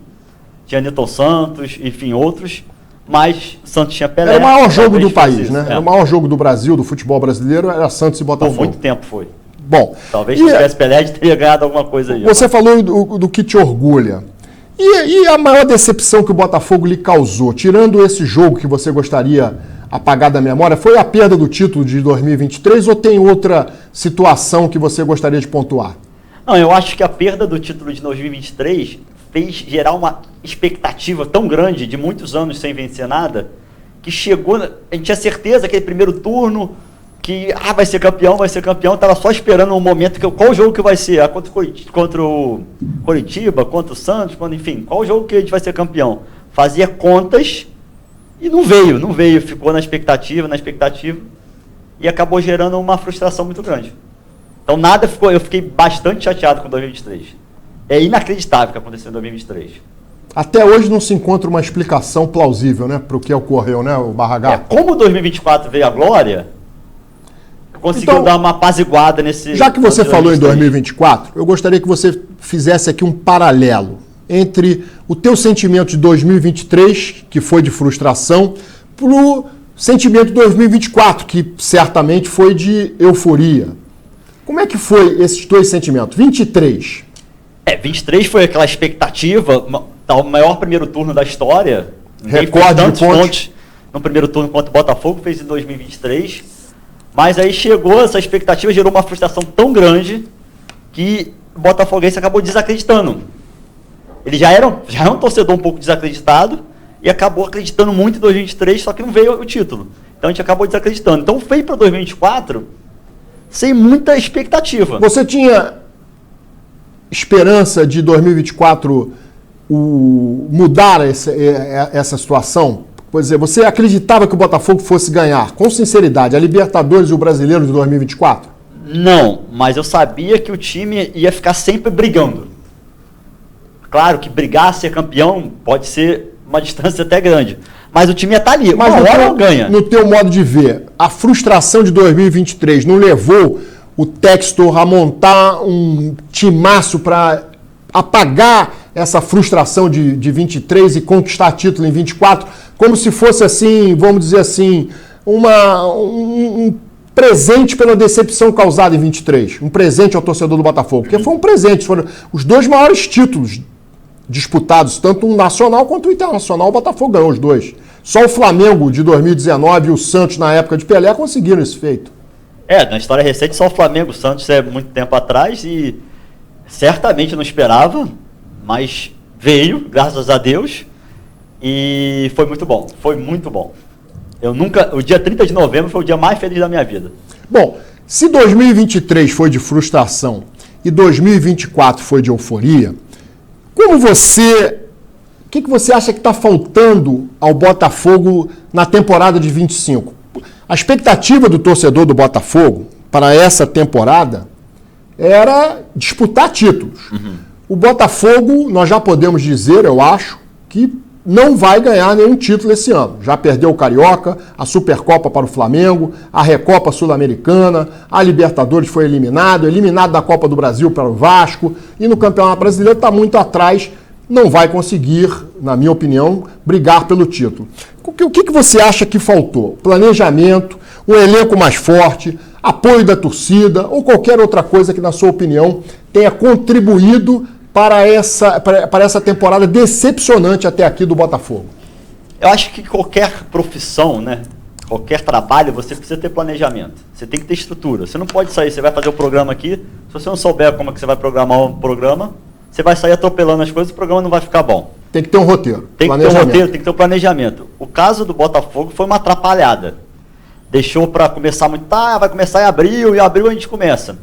Tinha Nilton Santos, enfim, outros. mas o Santos tinha Pelé. Era o maior jogo do país, isso, né? Era o maior jogo do Brasil, do futebol brasileiro, era Santos e Botafogo. Por muito tempo foi. Bom. Talvez se tivesse Pelé, a gente teria ganhado alguma coisa aí. Você falou do que te orgulha. E a maior decepção que o Botafogo lhe causou, tirando esse jogo que você gostaria apagar da memória, foi a perda do título de 2023 ou tem outra situação que você gostaria de pontuar? Não, eu acho que a perda do título de 2023 fez gerar uma expectativa tão grande de muitos anos sem vencer nada, que chegou, a gente tinha certeza que aquele primeiro turno, que vai ser campeão, estava só esperando um momento, qual jogo que vai ser? Contra o Coritiba, contra o Santos, enfim, qual jogo que a gente vai ser campeão? Fazia contas e não veio, ficou na expectativa, e acabou gerando uma frustração muito grande. Então eu fiquei bastante chateado com 2023. É inacreditável o que aconteceu em 2023. Até hoje não se encontra uma explicação plausível, né, para o que ocorreu, né, o Barragá? Como 2024 veio a glória, conseguiu então, dar uma apaziguada nesse... Já que você falou em 2024, eu gostaria que você fizesse aqui um paralelo entre o teu sentimento de 2023, que foi de frustração, para o sentimento de 2024, que certamente foi de euforia. Como é que foi esses dois sentimentos? 23. 23 foi aquela expectativa, o maior primeiro turno da história. Recorde de pontos. No primeiro turno contra o Botafogo, fez em 2023. Mas aí chegou, essa expectativa gerou uma frustração tão grande que o Botafoguense acabou desacreditando. Ele já era um torcedor um pouco desacreditado e acabou acreditando muito em 2023, só que não veio o título. Então a gente acabou desacreditando. Então veio para 2024 sem muita expectativa. Você tinha esperança de 2024 mudar essa situação? Pois é, você acreditava que o Botafogo fosse ganhar, com sinceridade, a Libertadores e o Brasileiro de 2024? Não, mas eu sabia que o time ia ficar sempre brigando. Claro que brigar, ser campeão, pode ser uma distância até grande. Mas o time ia estar ali, mas uma hora não ganha. No teu modo de ver, a frustração de 2023 não levou o Textor a montar um timaço para apagar essa frustração de 23 e conquistar título em 24, como se fosse assim, vamos dizer assim, um presente pela decepção causada em 23, um presente ao torcedor do Botafogo, porque foi um presente, foram os dois maiores títulos disputados, tanto o nacional quanto o internacional, o Botafogo ganhou os dois. Só o Flamengo de 2019 e o Santos na época de Pelé conseguiram esse feito. Na história recente só o Flamengo, o Santos é muito tempo atrás e certamente não esperava, mas veio, graças a Deus, e foi muito bom, O dia 30 de novembro foi o dia mais feliz da minha vida. Bom, se 2023 foi de frustração e 2024 foi de euforia, o que você acha que está faltando ao Botafogo na temporada de 25? A expectativa do torcedor do Botafogo para essa temporada era disputar títulos. Uhum. O Botafogo, nós já podemos dizer, eu acho, que não vai ganhar nenhum título esse ano. Já perdeu o Carioca, a Supercopa para o Flamengo, a Recopa Sul-Americana, a Libertadores foi eliminado da Copa do Brasil para o Vasco, e no Campeonato Brasileiro está muito atrás, não vai conseguir, na minha opinião, brigar pelo título. O que você acha que faltou? Planejamento, um elenco mais forte, apoio da torcida ou qualquer outra coisa que, na sua opinião, tenha contribuído para essa temporada decepcionante até aqui do Botafogo? Eu acho que qualquer profissão, né, qualquer trabalho, você precisa ter planejamento. Você tem que ter estrutura. Você não pode sair, você vai fazer o programa aqui, se você não souber como é que você vai programar um programa, você vai sair atropelando as coisas e o programa não vai ficar bom. Tem que ter um roteiro. Tem que ter um roteiro, tem que ter um planejamento. O caso do Botafogo foi uma atrapalhada. Deixou para começar muito, vai começar em abril, e em abril a gente começa.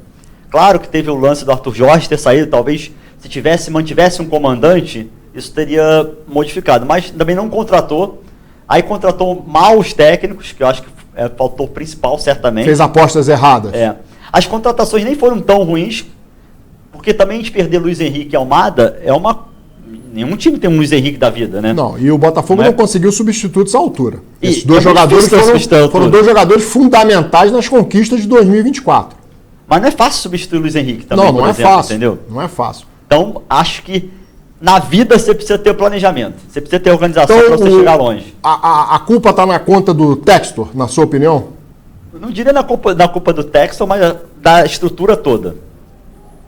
Claro que teve o lance do Arthur Jorge ter saído, talvez se mantivesse um comandante, isso teria modificado, mas também não contratou. Aí contratou mal os técnicos, que eu acho que faltou o principal, certamente. Fez apostas erradas. As contratações nem foram tão ruins, porque também a gente perder Luiz Henrique e Almada nenhum time tem um Luiz Henrique da vida, né? Não, e o Botafogo não conseguiu substitutos à altura. Esses dois jogadores foram dois jogadores fundamentais nas conquistas de 2024. Mas não é fácil substituir o Luiz Henrique também, não é exemplo, fácil, entendeu? Não é fácil. Então, acho que na vida você precisa ter planejamento, você precisa ter organização para você chegar longe. A culpa está na conta do Textor, na sua opinião? Eu não diria na culpa do Textor, mas da estrutura toda.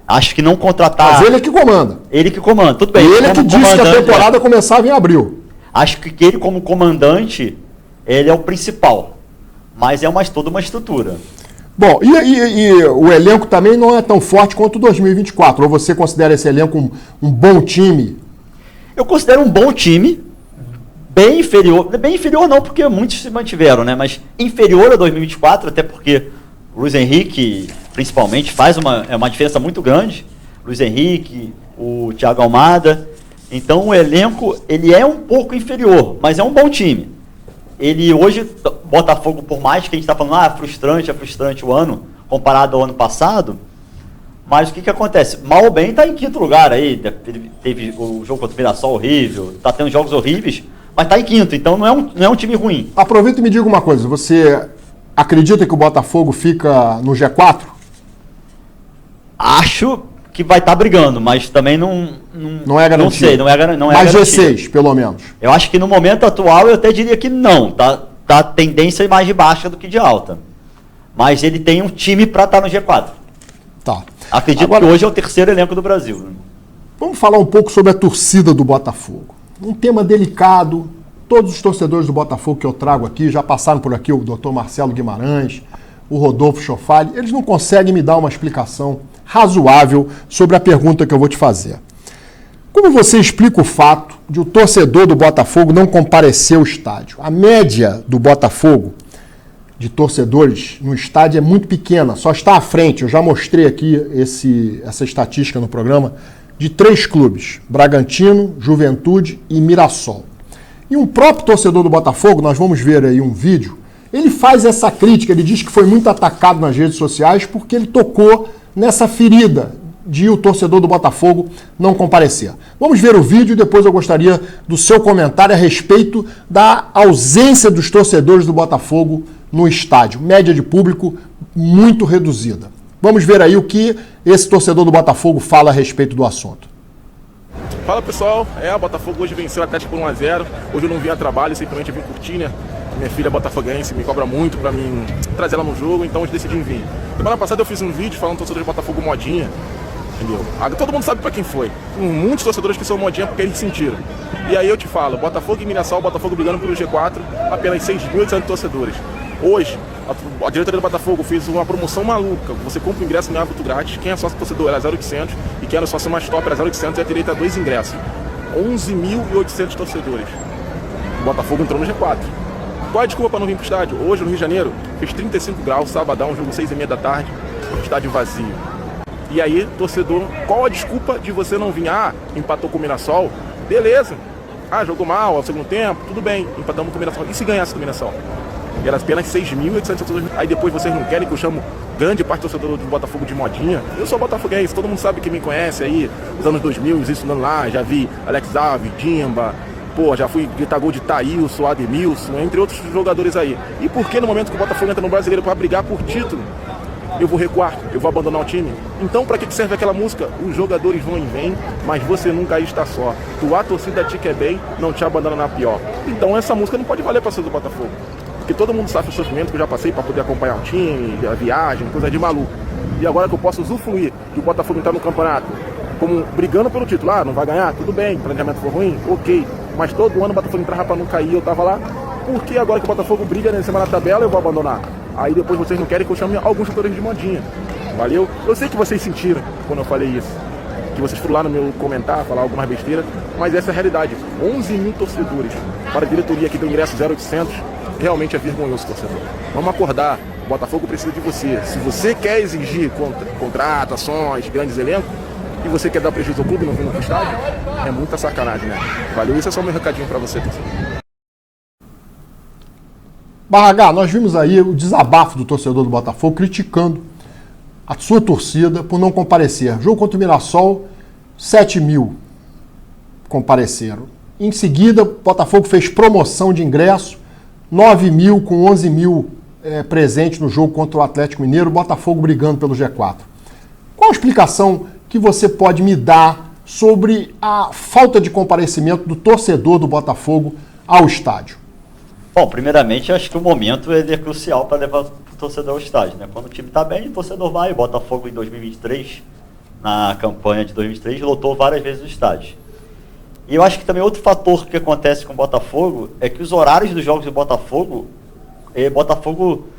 Acho que não contratar... Mas ele é que comanda. Ele que comanda, tudo bem. Ele é que disse que a temporada começava em abril. Acho que ele, como comandante, ele é o principal. Mas é toda uma estrutura. Bom, e o elenco também não é tão forte quanto o 2024. Ou você considera esse elenco um bom time? Eu considero um bom time, bem inferior não, porque muitos se mantiveram, né? Mas inferior a 2024, até porque o Luiz Henrique, principalmente, faz uma diferença muito grande. Luiz Henrique, o Thiago Almada. Então o elenco, ele é um pouco inferior, mas é um bom time. Ele hoje, Botafogo, por mais que a gente está falando, é frustrante o ano, comparado ao ano passado, mas o que acontece? Mal ou bem está em quinto lugar aí, teve o jogo contra o Mirassol horrível, está tendo jogos horríveis, mas está em quinto, então não é um time ruim. Aproveita e me diga uma coisa, você acredita que o Botafogo fica no G4? Acho que vai estar brigando, mas também não é garantido. Não sei, não é garantido. Mas G6, pelo menos. Eu acho que no momento atual eu até diria que não, tá tendência mais de baixa do que de alta. Mas ele tem um time para estar no G4. Tá. Acredito Agora, que hoje é o terceiro elenco do Brasil. Vamos falar um pouco sobre a torcida do Botafogo. Um tema delicado. Todos os torcedores do Botafogo que eu trago aqui, já passaram por aqui o Dr. Marcelo Guimarães, o Rodolfo Schofali, eles não conseguem me dar uma explicação razoável sobre a pergunta que eu vou te fazer. Como você explica o fato de o torcedor do Botafogo não comparecer ao estádio? A média do Botafogo de torcedores no estádio é muito pequena, só está à frente, eu já mostrei aqui essa estatística no programa, de 3 clubes, Bragantino, Juventude e Mirassol. E um próprio torcedor do Botafogo, nós vamos ver aí um vídeo, ele faz essa crítica, ele diz que foi muito atacado nas redes sociais porque ele tocou nessa ferida de o torcedor do Botafogo não comparecer. Vamos ver o vídeo e depois eu gostaria do seu comentário a respeito da ausência dos torcedores do Botafogo no estádio. Média de público muito reduzida. Vamos ver aí o que esse torcedor do Botafogo fala a respeito do assunto. Fala pessoal, o Botafogo hoje venceu o Atlético por 1-0. Hoje eu não vim a trabalho, simplesmente vim curtir, né? Minha filha é botafoguense, me cobra muito pra mim trazer ela no jogo, então hoje decidi vir. Semana passada eu fiz um vídeo falando torcedor de Botafogo modinha, entendeu? Todo mundo sabe pra quem foi. Muitos torcedores que são modinha porque eles sentiram. E aí eu te falo, Botafogo e Mirassol, Botafogo brigando pelo G4, apenas 6.800 torcedores. Hoje, a diretoria do Botafogo fez uma promoção maluca. Você compra o ingresso no hábito grátis, quem é sócio torcedor era 0.800 e quem era sócio mais top era 0.800 e a direita 2 ingressos. 11.800 torcedores. O Botafogo entrou no G4. Qual é a desculpa para não vir pro estádio? Hoje no Rio de Janeiro, fez 35 graus, sabadão, jogo 6h30 da tarde, estádio vazio. E aí, torcedor, qual a desculpa de você não vir? Empatou com o Mirassol, beleza. Jogou mal ao segundo tempo, tudo bem, empatamos com o Mirassol. E se ganhasse do Mirassol? Era apenas 6.800 torcedores. Aí depois vocês não querem que eu chamo grande parte do torcedor do Botafogo de modinha? Eu sou botafoguense, todo mundo sabe que me conhece aí, nos anos 2000, estudando lá, já vi Alex Alves, Dimba, já fui gritar gol de Thailson, Ademilson, entre outros jogadores aí. E por que no momento que o Botafogo entra no Brasileiro para brigar por título, eu vou recuar, eu vou abandonar o time? Então pra que serve aquela música? Os jogadores vão e vêm, mas você nunca está só. Tua torcida te quer bem, não te abandona na pior. Então essa música não pode valer para ser do Botafogo. Porque todo mundo sabe o sofrimento que eu já passei para poder acompanhar o time, a viagem, coisa de maluco. E agora que eu posso usufruir de o Botafogo entrar no campeonato, como brigando pelo título, não vai ganhar, tudo bem, o planejamento foi ruim, ok. Mas todo ano o Botafogo entrava para não cair, eu tava lá. Por que agora que o Botafogo briga em cima da tabela eu vou abandonar? Aí depois vocês não querem que eu chame alguns jogadores de modinha. Valeu? Eu sei que vocês sentiram quando eu falei isso. Que vocês foram lá no meu comentário, falar algumas besteiras, mas essa é a realidade. 11.000 torcedores para a diretoria que deu ingresso 0.800, realmente é vergonhoso, torcedor. Vamos acordar, o Botafogo precisa de você. Se você quer exigir contrato, ações, grandes elencos, e você quer dar prejuízo ao clube e não vir no estádio, é muita sacanagem, né? Valeu? Isso é só o meu recadinho para você, torcedor. Barragá, nós vimos aí o desabafo do torcedor do Botafogo criticando a sua torcida por não comparecer. Jogo contra o Mirassol, 7.000 compareceram. Em seguida, o Botafogo fez promoção de ingresso, 9.000 com 11.000 presentes no jogo contra o Atlético Mineiro, o Botafogo brigando pelo G4. Qual a explicação que você pode me dar sobre a falta de comparecimento do torcedor do Botafogo ao estádio? Bom, primeiramente, acho que o momento ele é crucial para levar o torcedor ao estádio, né? Quando o time está bem, o torcedor vai. O Botafogo, em 2023, na campanha de 2023, lotou várias vezes o estádio. E eu acho que também outro fator que acontece com o Botafogo é que os horários dos jogos do Botafogo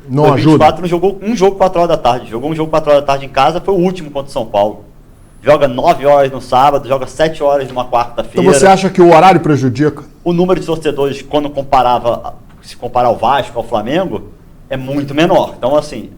não 2024 não jogou um jogo 4 horas da tarde. Jogou um jogo 4 horas da tarde em casa, foi o último contra o São Paulo. Joga 9 horas no sábado, joga 7 horas numa quarta-feira. Então você acha que o horário prejudica? O número de torcedores, quando se comparar ao Vasco, ao Flamengo, é muito menor. Então, assim,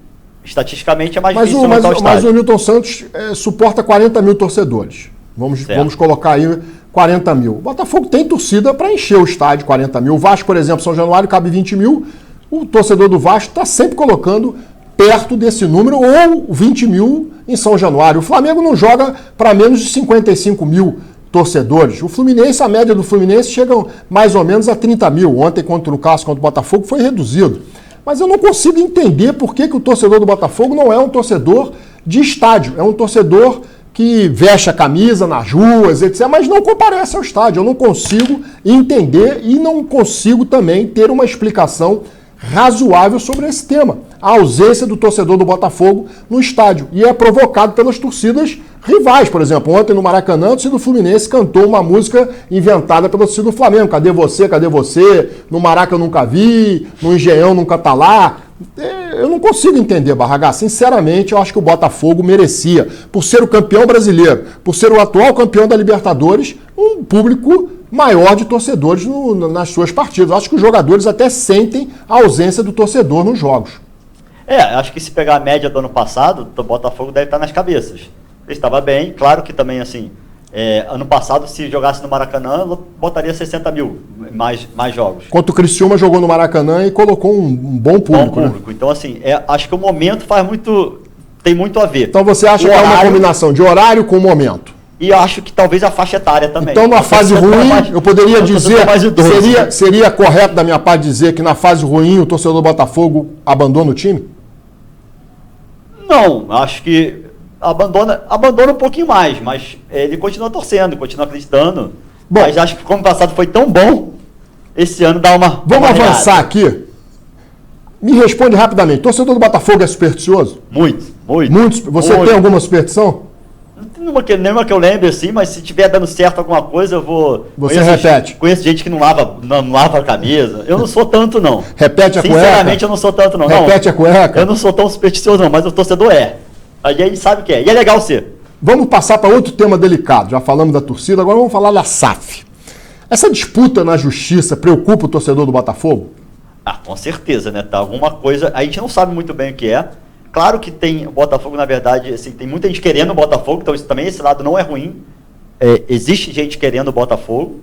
estatisticamente é mais difícil montar o estádio. Mas o Newton Santos suporta 40 mil torcedores. Vamos colocar aí 40 mil. O Botafogo tem torcida para encher o estádio, 40 mil. O Vasco, por exemplo, São Januário cabe 20 mil. O torcedor do Vasco está sempre colocando perto desse número, ou 20 mil em São Januário. O Flamengo não joga para menos de 55 mil torcedores. O Fluminense, a média do Fluminense chega mais ou menos a 30 mil. Ontem, contra o clássico contra o Botafogo, foi reduzido. Mas eu não consigo entender por que o torcedor do Botafogo não é um torcedor de estádio. É um torcedor que veste a camisa nas ruas, etc., mas não comparece ao estádio. Eu não consigo entender e não consigo também ter uma explicação razoável sobre esse tema. A ausência do torcedor do Botafogo no estádio. E é provocado pelas torcidas rivais. Por exemplo, ontem no Maracanã, a torcida do Fluminense cantou uma música inventada pela torcida do Flamengo. Cadê você? Cadê você? No Maraca eu nunca vi, no Engenhão nunca tá lá. Eu não consigo entender, Barragá. Sinceramente, eu acho que o Botafogo merecia, por ser o campeão brasileiro, por ser o atual campeão da Libertadores, um público maior de torcedores nas suas partidas. Eu acho que os jogadores até sentem a ausência do torcedor nos jogos. Acho que se pegar a média do ano passado, o Botafogo deve estar nas cabeças. Ele estava bem, claro que também, assim, ano passado, se jogasse no Maracanã, botaria 60 mil mais jogos. Enquanto o Criciúma jogou no Maracanã e colocou um bom público. Né? Então, assim, acho que o momento tem muito a ver. Então você acha que é uma combinação de horário com momento? E acho que talvez a faixa etária também. Então, na fase ruim, eu poderia dizer, seria correto da minha parte dizer que na fase ruim o torcedor do Botafogo abandona o time? Não, acho que abandona um pouquinho mais, mas ele continua torcendo, continua acreditando. Bom, mas acho que como o passado foi tão bom, esse ano dá uma... Vamos avançar aqui. Me responde rapidamente. Torcedor do Botafogo é supersticioso? Muito. Você tem alguma superstição? Nenhuma que eu lembre assim, mas se estiver dando certo alguma coisa, eu vou... Você repete. Conheço gente que não lava a camisa. Eu não sou tanto, não. Repete a cueca? Sinceramente, eu não sou tanto, não. Repete a cueca? Eu não sou tão supersticioso, não, mas o torcedor é. Aí a gente sabe o que é. E é legal ser. Vamos passar para outro tema delicado. Já falamos da torcida, agora vamos falar da SAF. Essa disputa na justiça preocupa o torcedor do Botafogo? Com certeza, né? Tá alguma coisa... A gente não sabe muito bem o que é. Claro que tem o Botafogo, na verdade, assim, tem muita gente querendo o Botafogo, então esse lado não é ruim. Existe gente querendo o Botafogo.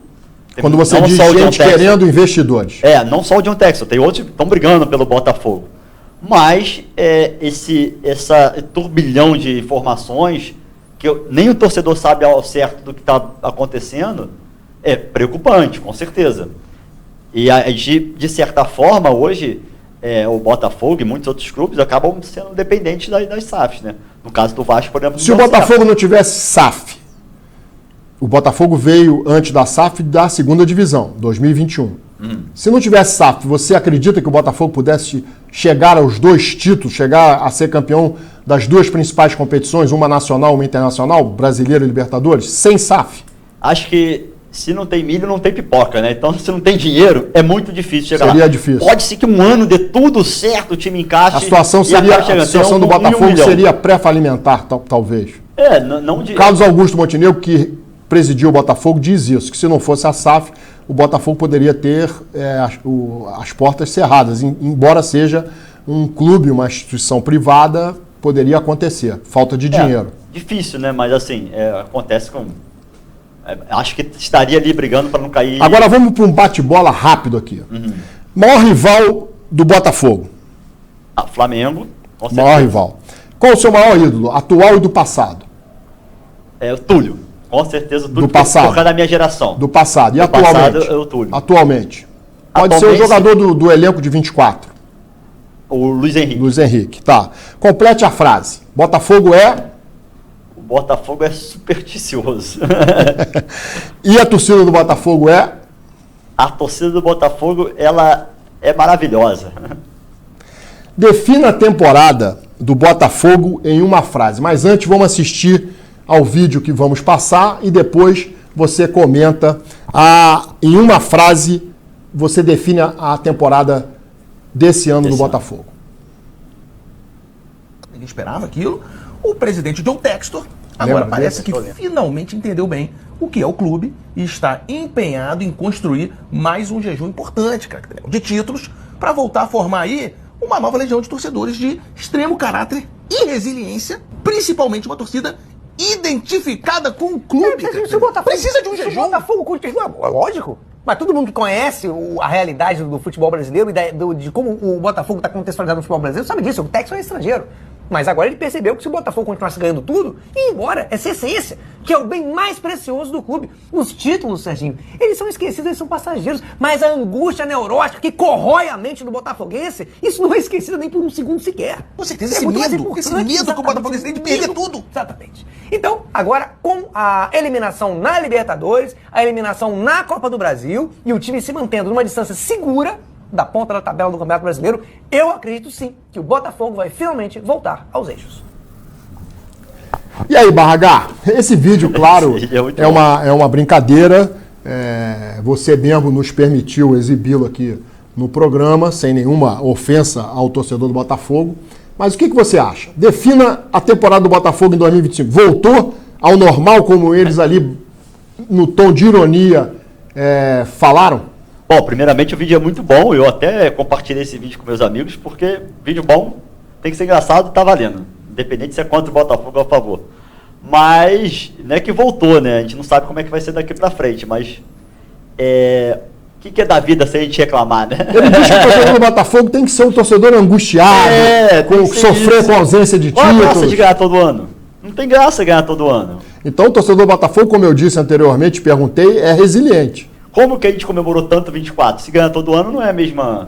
Quando você diz gente querendo investidores. Não só o John Texel, tem outros que estão brigando pelo Botafogo. Mas esse turbilhão de informações, que nem o torcedor sabe ao certo do que está acontecendo, é preocupante, com certeza. E de certa forma, hoje... o Botafogo e muitos outros clubes acabam sendo dependentes das SAFs, né? No caso do Vasco, por exemplo... Se o Botafogo não tivesse SAF, o Botafogo veio antes da SAF da segunda divisão, 2021. Se não tivesse SAF, você acredita que o Botafogo pudesse chegar aos 2 títulos, chegar a ser campeão das 2 principais competições, uma nacional, uma internacional, Brasileiro e Libertadores, sem SAF? Acho que se não tem milho, não tem pipoca, né? Então, se não tem dinheiro, é muito difícil chegar lá. Seria difícil. Pode ser que um ano dê tudo certo, o time encaixe. A situação do Botafogo seria pré-falimentar, talvez. Não de... Carlos Augusto Montenegro, que presidiu o Botafogo, diz isso, que se não fosse a SAF, o Botafogo poderia ter as portas cerradas. Embora seja um clube, uma instituição privada, poderia acontecer. Falta de dinheiro. Difícil, né? Mas assim, acontece com... acho que estaria ali brigando para não cair... Agora vamos para um bate-bola rápido aqui. Maior rival do Botafogo? Flamengo. Maior rival. Qual o seu maior ídolo, atual e do passado? O Túlio. Com certeza o Túlio. Do passado. Por causa da minha geração. Do passado. E do atualmente? Passado, o Túlio. Atualmente. Pode ser o jogador do elenco de 24. O Luiz Henrique. Luiz Henrique, tá. Complete a frase. Botafogo é... Botafogo é supersticioso. E a torcida do Botafogo é? A torcida do Botafogo, ela é maravilhosa. Defina a temporada do Botafogo em uma frase. Mas antes vamos assistir ao vídeo que vamos passar e depois você comenta em uma frase, você define a temporada desse ano do Botafogo. Ninguém esperava aquilo. O presidente John Textor agora parece que finalmente entendeu bem o que é o clube e está empenhado em construir mais um jejum importante, cara, de títulos, para voltar a formar aí uma nova legião de torcedores de extremo caráter e resiliência, principalmente uma torcida identificada com o clube. Se o Botafogo, precisa de um jejum. Se o Botafogo continua, lógico. Mas todo mundo que conhece a realidade do futebol brasileiro e de como o Botafogo está contextualizado no futebol brasileiro sabe disso. O Texas é estrangeiro. Mas agora ele percebeu que se o Botafogo continuasse ganhando tudo, ia embora. Essa é a essência, que é o bem mais precioso do clube. Os títulos, Serginho, eles são esquecidos, eles são passageiros. Mas a angústia neurótica que corrói a mente do botafoguense, isso não é esquecido nem por um segundo sequer. Com certeza, esse medo que o Botafoguense tem de perder tudo. Exatamente. Então, agora, com a eliminação na Libertadores, a eliminação na Copa do Brasil, e o time se mantendo numa distância segura da ponta da tabela do Campeonato Brasileiro, eu acredito sim que o Botafogo vai finalmente voltar aos eixos. E aí, Barragá, esse vídeo, claro, é uma brincadeira. Você mesmo nos permitiu exibi-lo aqui no programa, sem nenhuma ofensa ao torcedor do Botafogo. Mas o que você acha? Defina a temporada do Botafogo em 2025. Voltou ao normal, como eles ali, no tom de ironia, falaram? Bom, primeiramente o vídeo é muito bom, eu até compartilhei esse vídeo com meus amigos, porque vídeo bom tem que ser engraçado e tá valendo, independente se é contra o Botafogo ou a favor. Mas, não é que voltou, né, a gente não sabe como é que vai ser daqui pra frente, mas o que é da vida sem a gente reclamar, né? Ele diz que o torcedor do Botafogo tem que ser um torcedor angustiado, sofrer com a ausência de títulos. Qual a graça de ganhar todo ano? Não tem graça ganhar todo ano. Então o torcedor do Botafogo, como eu disse anteriormente, perguntei, é resiliente. Como que a gente comemorou tanto 24? Se ganha todo ano não é a mesma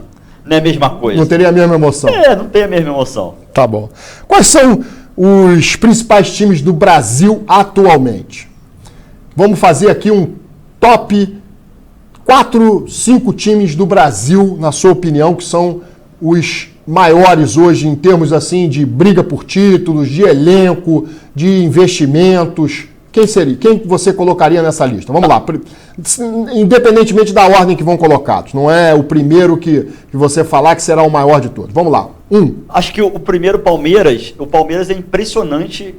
coisa. Não teria a mesma emoção. Não tem a mesma emoção. Tá bom. Quais são os principais times do Brasil atualmente? Vamos fazer aqui um top 4, 5 times do Brasil, na sua opinião, que são os maiores hoje em termos assim de briga por títulos, de elenco, de investimentos. Quem seria? Quem você colocaria nessa lista? Vamos lá. Independentemente da ordem que vão colocados. Não é o primeiro que você falar que será o maior de todos. Vamos lá. Acho que o primeiro Palmeiras é impressionante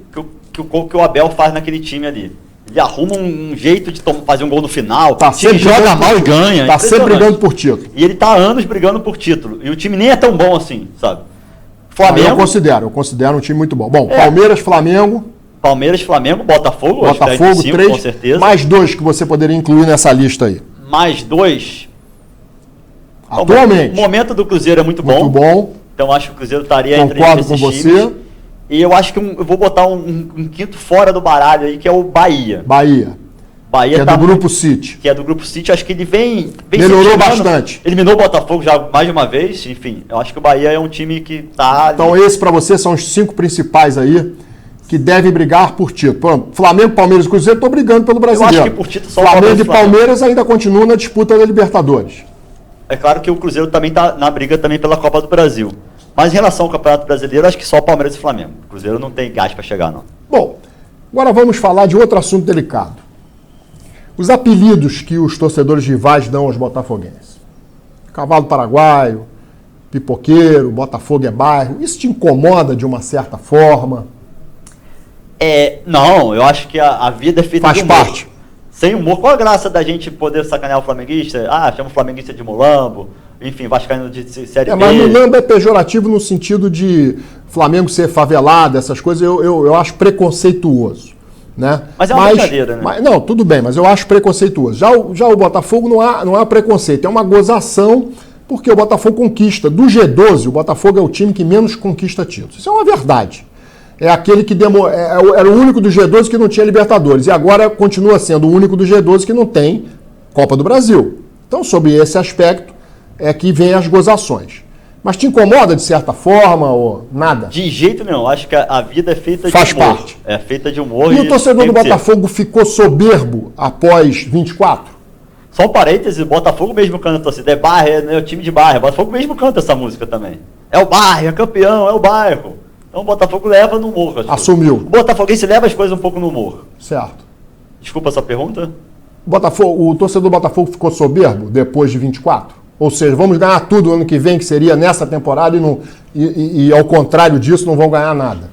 que o Abel faz naquele time ali. Ele arruma um jeito de fazer um gol no final. Ele joga mal e ganha. Está sempre brigando por título. E ele está há anos brigando por título. E o time nem é tão bom assim, sabe? Flamengo. Eu considero um time muito bom. Bom, Palmeiras, Flamengo, Botafogo, Botafogo, 3, com certeza. Mais 2 que você poderia incluir nessa lista aí. Mais 2. Atualmente. O momento do Cruzeiro é muito bom. Muito bom. Então acho que o Cruzeiro estaria entre esses times. Concordo com você. E eu acho que eu vou botar um quinto fora do baralho aí, que é o Bahia. Que é do Grupo City. Que é do Grupo City. Acho que ele vem melhorou bastante. Eliminou o Botafogo já mais de uma vez. Enfim, eu acho que o Bahia é um time que tá... Então esse para você são os 5 principais aí que devem brigar por título. Pronto, Flamengo, Palmeiras e Cruzeiro estão brigando pelo Brasileiro. Eu acho que por título só Flamengo e Palmeiras ainda continuam na disputa da Libertadores. É claro que o Cruzeiro também está na briga também pela Copa do Brasil. Mas em relação ao Campeonato Brasileiro, acho que só Palmeiras e Flamengo. O Cruzeiro não tem gás para chegar, não. Bom, agora vamos falar de outro assunto delicado. Os apelidos que os torcedores rivais dão aos botafoguenses. Cavalo paraguaio, pipoqueiro, Botafogo é bairro. Isso te incomoda de uma certa forma? Não, eu acho que a vida é feita de humor. Faz parte. Sem humor, qual a graça da gente poder sacanear o flamenguista? Chama o flamenguista de mulambo, enfim, vascaíno de série B. Mas mulambo é pejorativo no sentido de Flamengo ser favelado, essas coisas, eu acho preconceituoso. Né? Mas é uma brincadeira, né? Não, tudo bem, mas eu acho preconceituoso. Já o Botafogo não há preconceito, é uma gozação, porque o Botafogo conquista. Do G12, o Botafogo é o time que menos conquista títulos. Isso é uma verdade. É aquele que era o único do G12 que não tinha Libertadores. E agora continua sendo o único do G12 que não tem Copa do Brasil. Então, sobre esse aspecto, é que vem as gozações. Mas te incomoda de certa forma ou nada? De jeito nenhum. Acho que a vida é feita Faz de humor. parte. É feita de humor. E o torcedor tem do que ser. Botafogo ficou soberbo após 24? Só um parêntese, o Botafogo mesmo canta a torcida. É bairro, é o time de bairro. O Botafogo mesmo canta essa música também. É o bairro, é campeão, é o bairro. Então o Botafogo leva no humor. Assumiu. O botafoguense leva as coisas um pouco no humor. Certo. Desculpa essa pergunta. O torcedor do Botafogo ficou soberbo depois de 24? Ou seja, vamos ganhar tudo ano que vem, que seria nessa temporada, e ao contrário disso, não vão ganhar nada.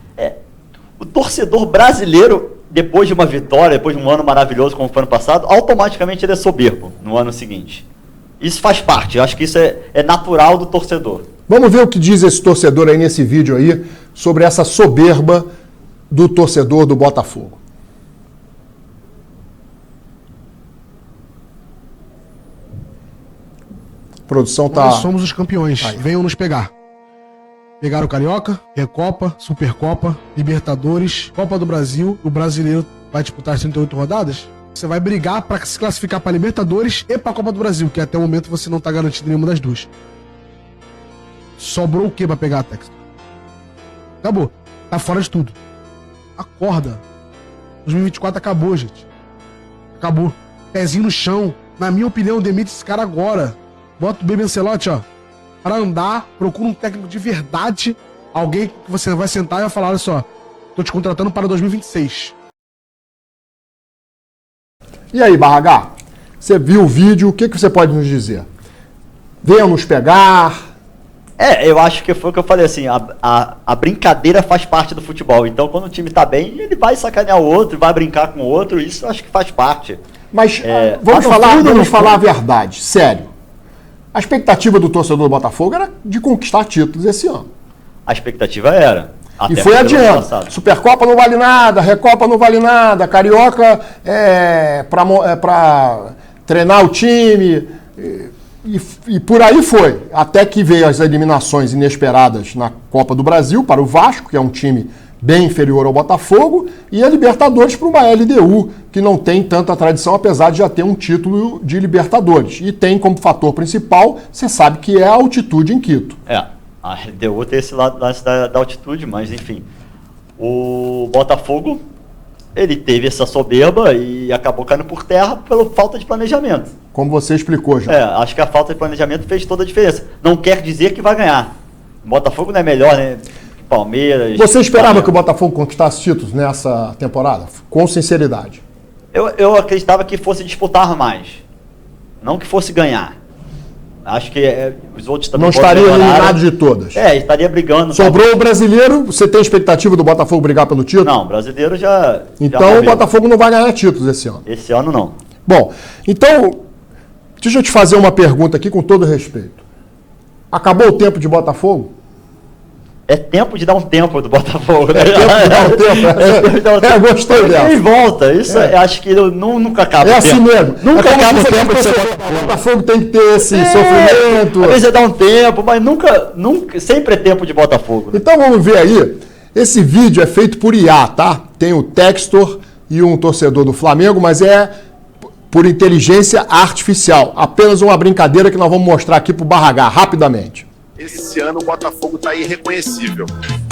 O torcedor brasileiro, depois de uma vitória, depois de um ano maravilhoso como foi ano passado, automaticamente ele é soberbo no ano seguinte. Isso faz parte, eu acho que isso é natural do torcedor. Vamos ver o que diz esse torcedor aí nesse vídeo aí, sobre essa soberba do torcedor do Botafogo. A produção tá... Nós somos os campeões. Venham nos pegar. Pegaram o Carioca, Recopa, Supercopa, Libertadores, Copa do Brasil. O brasileiro vai disputar as 38 rodadas. Você vai brigar para se classificar para Libertadores e para a Copa do Brasil, que até o momento você não está garantido nenhuma das duas. Sobrou o que para pegar a Textor? Acabou. Tá fora de tudo. Acorda. 2024 acabou, gente. Acabou. Pezinho no chão. Na minha opinião, demite esse cara agora. Bota o Baby Ancelotti, ó, para andar, procura um técnico de verdade, alguém que você vai sentar e vai falar, olha só, tô te contratando para 2026. E aí, Barragá, você viu o vídeo, o que você pode nos dizer? Venham nos pegar. Eu acho que foi o que eu falei, assim, a brincadeira faz parte do futebol. Então, quando o time tá bem, ele vai sacanear o outro, vai brincar com o outro, isso eu acho que faz parte. Mas vamos falar a verdade, sério. A expectativa do torcedor do Botafogo era de conquistar títulos esse ano. A expectativa era. E foi adiante. Supercopa não vale nada, Recopa não vale nada, Carioca é para treinar o time, e por aí foi. Até que veio as eliminações inesperadas na Copa do Brasil para o Vasco, que é um time bem inferior ao Botafogo, e a Libertadores para uma LDU, que não tem tanta tradição, apesar de já ter um título de Libertadores. E tem como fator principal, você sabe que é a altitude em Quito. A LDU tem esse lado da altitude, mas enfim. O Botafogo, ele teve essa soberba e acabou caindo por terra pela falta de planejamento. Como você explicou já. Acho que a falta de planejamento fez toda a diferença. Não quer dizer que vai ganhar. O Botafogo não é melhor, né? Palmeiras. Você esperava que o Botafogo conquistasse títulos nessa temporada? Com sinceridade. Eu acreditava que fosse disputar mais. Não que fosse ganhar. Acho que os outros também não estaria eliminado de todas. Estaria brigando. Sobrou o brasileiro. Você tem expectativa do Botafogo brigar pelo título? Não, o brasileiro já. Então o Botafogo não vai ganhar títulos esse ano. Esse ano não. Bom, então, deixa eu te fazer uma pergunta aqui com todo respeito. Acabou o tempo de Botafogo? É tempo de dar um tempo do Botafogo. Né? É tempo de dar um tempo. Gostei dessa. E volta. Isso acho que nunca acaba. É assim mesmo. Nunca acaba o tempo de ser Botafogo. O Botafogo tem que ter esse sofrimento. Às vezes dá um tempo, mas nunca, sempre é tempo de Botafogo. Né? Então vamos ver aí. Esse vídeo é feito por IA, tá? Tem o Textor e um torcedor do Flamengo, mas é por inteligência artificial. Apenas uma brincadeira que nós vamos mostrar aqui pro Barragá, rapidamente. Esse ano o Botafogo tá irreconhecível.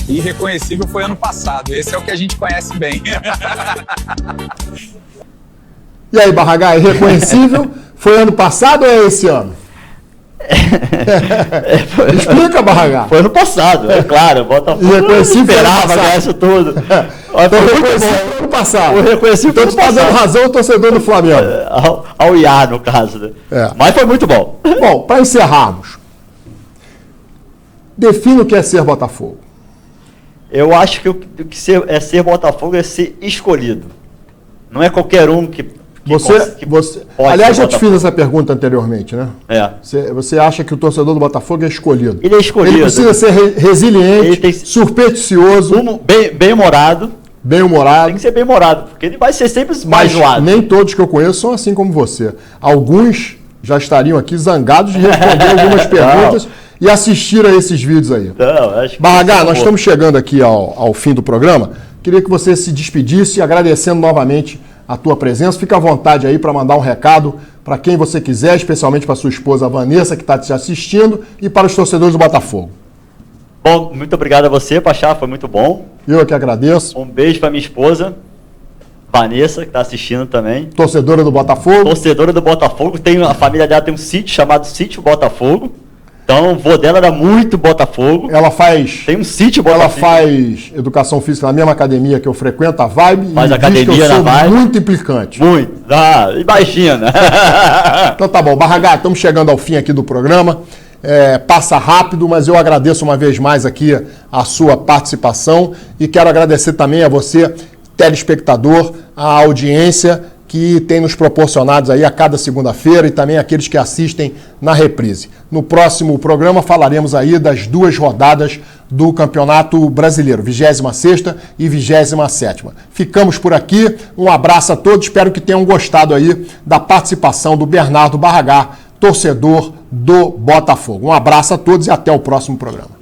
Irreconhecível foi ano passado. Esse é o que a gente conhece bem. E aí, Barragá, irreconhecível foi ano passado ou é esse ano? Explica, Barragá. Foi ano passado, é claro. O Botafogo irreconhecível esperava ganhar isso tudo. Então, reconhecível ano passado. Então, tu tá dando razão ao torcedor do Flamengo. Ao IA, no caso. Né? Mas foi muito bom. Bom, para encerrarmos, defina o que é ser Botafogo. Eu acho que o que ser Botafogo é ser escolhido. Não é qualquer um que você aliás, já te fiz essa pergunta anteriormente, né? Você acha que o torcedor do Botafogo é escolhido? Ele é escolhido. Ele precisa ser resiliente, supersticioso. Bem-humorado. Bem-humorado. Tem que ser bem-humorado, porque ele vai ser sempre mais zoado. Nem todos que eu conheço são assim como você. Alguns já estariam aqui zangados de responder algumas perguntas e assistir a esses vídeos aí. Barragá, nós estamos chegando aqui ao fim do programa. Queria que você se despedisse, agradecendo novamente a tua presença. Fica à vontade aí para mandar um recado para quem você quiser, especialmente para sua esposa Vanessa, que está te assistindo, e para os torcedores do Botafogo. Bom, muito obrigado a você, Pachá, foi muito bom. Eu que agradeço. Um beijo para minha esposa, Vanessa, que está assistindo também. Torcedora do Botafogo. Torcedora do Botafogo. A família dela tem um sítio chamado Sítio Botafogo. Então, o vô dela era muito Botafogo. Tem um sítio Botafogo. Ela faz educação física na mesma academia que eu frequento, a Vibe. Faz e academia diz que eu sou na Vibe. muito implicante. Muito. Imagina. Então tá bom. Barragá, estamos chegando ao fim aqui do programa. Passa rápido, mas eu agradeço uma vez mais aqui a sua participação e quero agradecer também a você, telespectador, a audiência que tem nos proporcionado aí a cada segunda-feira e também aqueles que assistem na reprise. No próximo programa falaremos aí das 2 rodadas do Campeonato Brasileiro, 26ª e 27ª. Ficamos por aqui, um abraço a todos, espero que tenham gostado aí da participação do Bernardo Barragá, torcedor do Botafogo. Um abraço a todos e até o próximo programa.